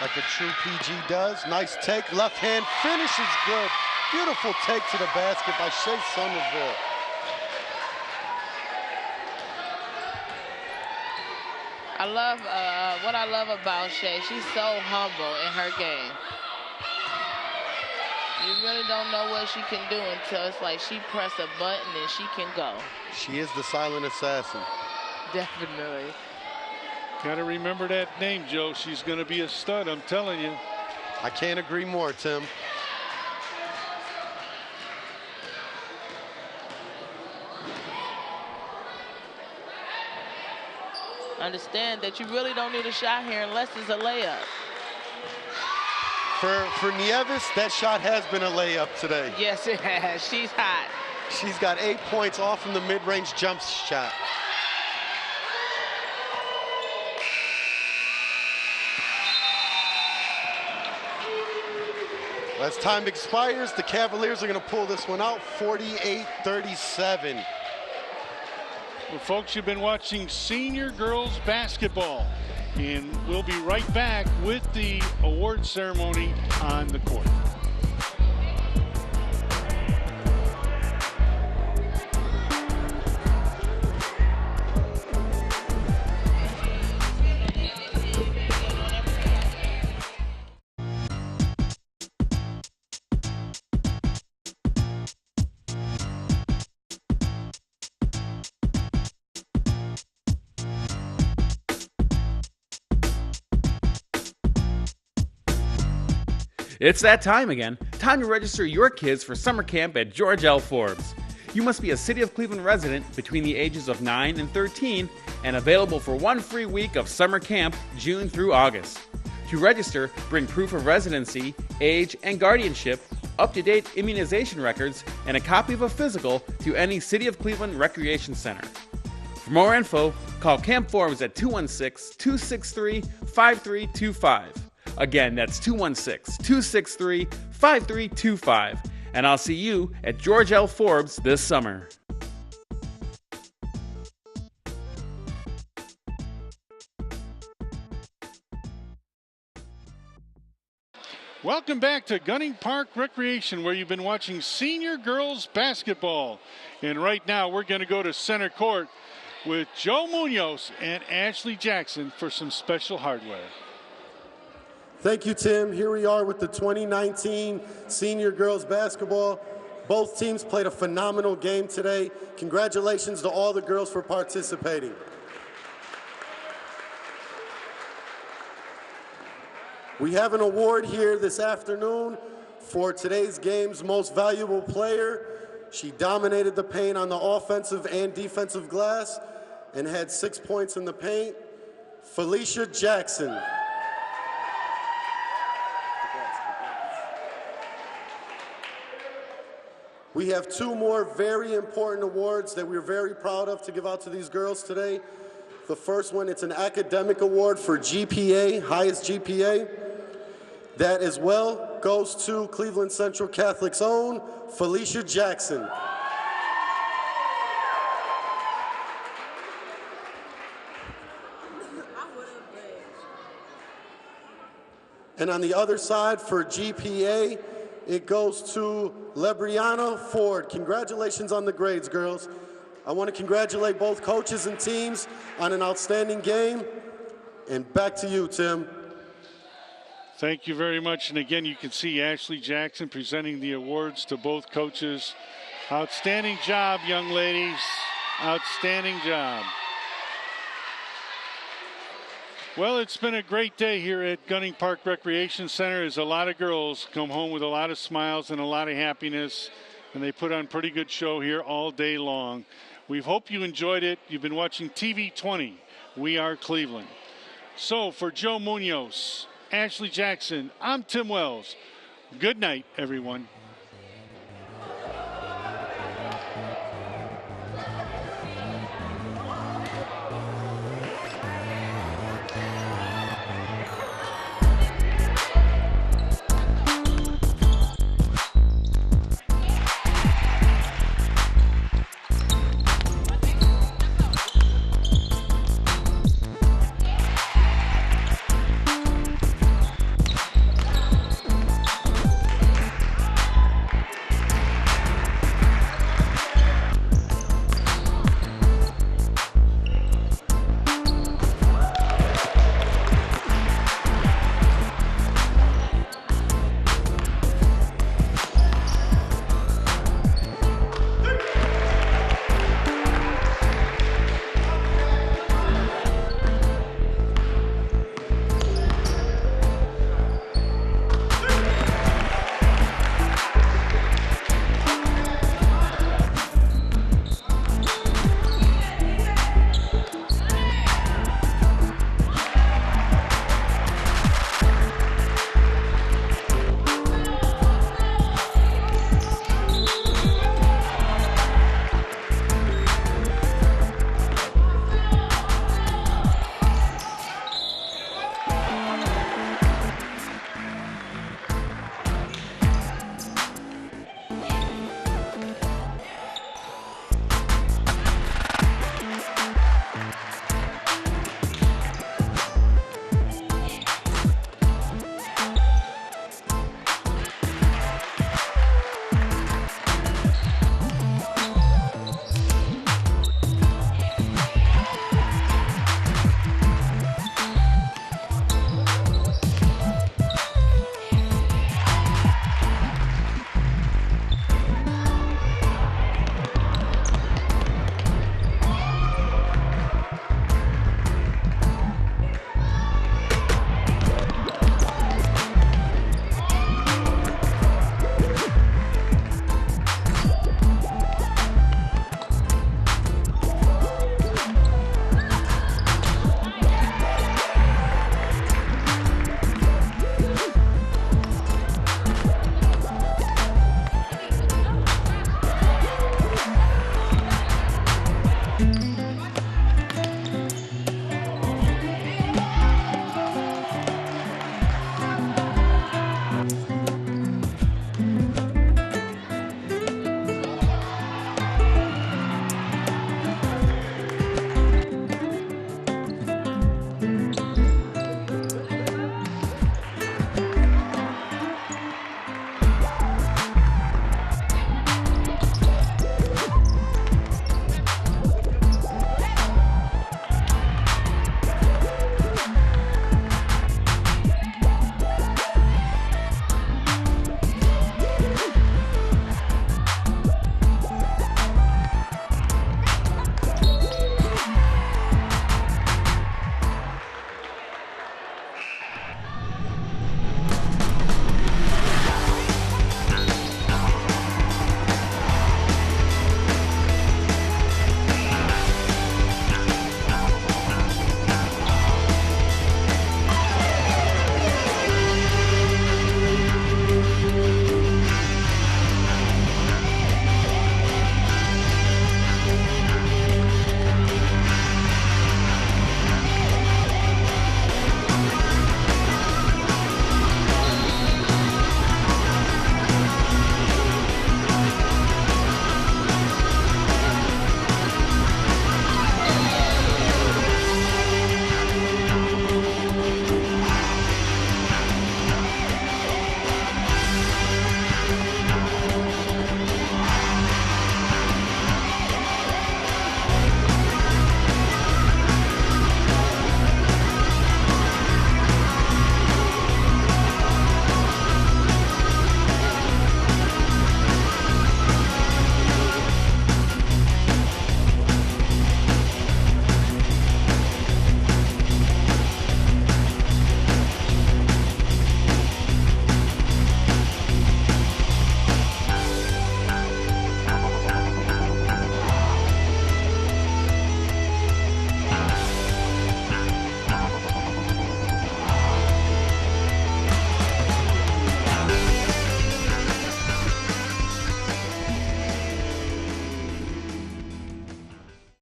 Speaker 5: like a true PG does. Nice take, left hand finish is good. Beautiful take to the basket by Shea Somerville.
Speaker 4: I love what I love about Shea. She's so humble in her game. You really don't know what she can do until it's like she press a button and she can go.
Speaker 5: She is the silent assassin.
Speaker 4: Definitely.
Speaker 3: Got to remember that name, Joe. She's going to be a stud, I'm telling you.
Speaker 5: I can't agree more, Tim.
Speaker 4: Understand that you really don't need a shot here unless it's a layup.
Speaker 5: For Nieves, that shot has been a layup today.
Speaker 4: Yes, it has. She's hot.
Speaker 5: She's got 8 points off from the mid-range jump shot. As time expires, the Cavaliers are going to pull this one out, 48-37.
Speaker 3: Well, folks, you've been watching senior girls basketball, and we'll be right back with the award ceremony on the court.
Speaker 7: It's that time again. Time to register your kids for summer camp at George L. Forbes. You must be a City of Cleveland resident between the ages of 9 and 13 and available for 1 free week of summer camp June through August. To register, bring proof of residency, age, and guardianship, up-to-date immunization records, and a copy of a physical to any City of Cleveland Recreation Center. For more info, call Camp Forbes at 216-263-5325. Again, that's 216-263-5325. And I'll see you at George L. Forbes this summer.
Speaker 3: Welcome back to Gunning Park Recreation, where you've been watching senior girls basketball. And right now we're going to go to center court with Joe Munoz and Ashley Jackson for some special hardware.
Speaker 5: Thank you, Tim. Here we are with the 2019 Senior Girls Basketball. Both teams played a phenomenal game today. Congratulations to all the girls for participating. We have an award here this afternoon for today's game's most valuable player. She dominated the paint on the offensive and defensive glass and had 6 points in the paint. Felicia Jackson. We have 2 more very important awards that we're very proud of to give out to these girls today. The first one, it's an academic award for GPA, highest GPA. That as well goes to Cleveland Central Catholic's own Felicia Jackson. And on the other side for GPA, it goes to Lebriana Ford. Congratulations on the grades, girls. I want to congratulate both coaches and teams on an outstanding game. And back to you, Tim.
Speaker 3: Thank you very much. And again, you can see Ashley Jackson presenting the awards to both coaches. Outstanding job, young ladies. Outstanding job. Well, it's been a great day here at Gunning Park Recreation Center as a lot of girls come home with a lot of smiles and a lot of happiness, and they put on a pretty good show here all day long. We hope you enjoyed it. You've been watching TV20. We are Cleveland. So for Joe Munoz, Ashley Jackson, I'm Tim Wells. Good night, everyone.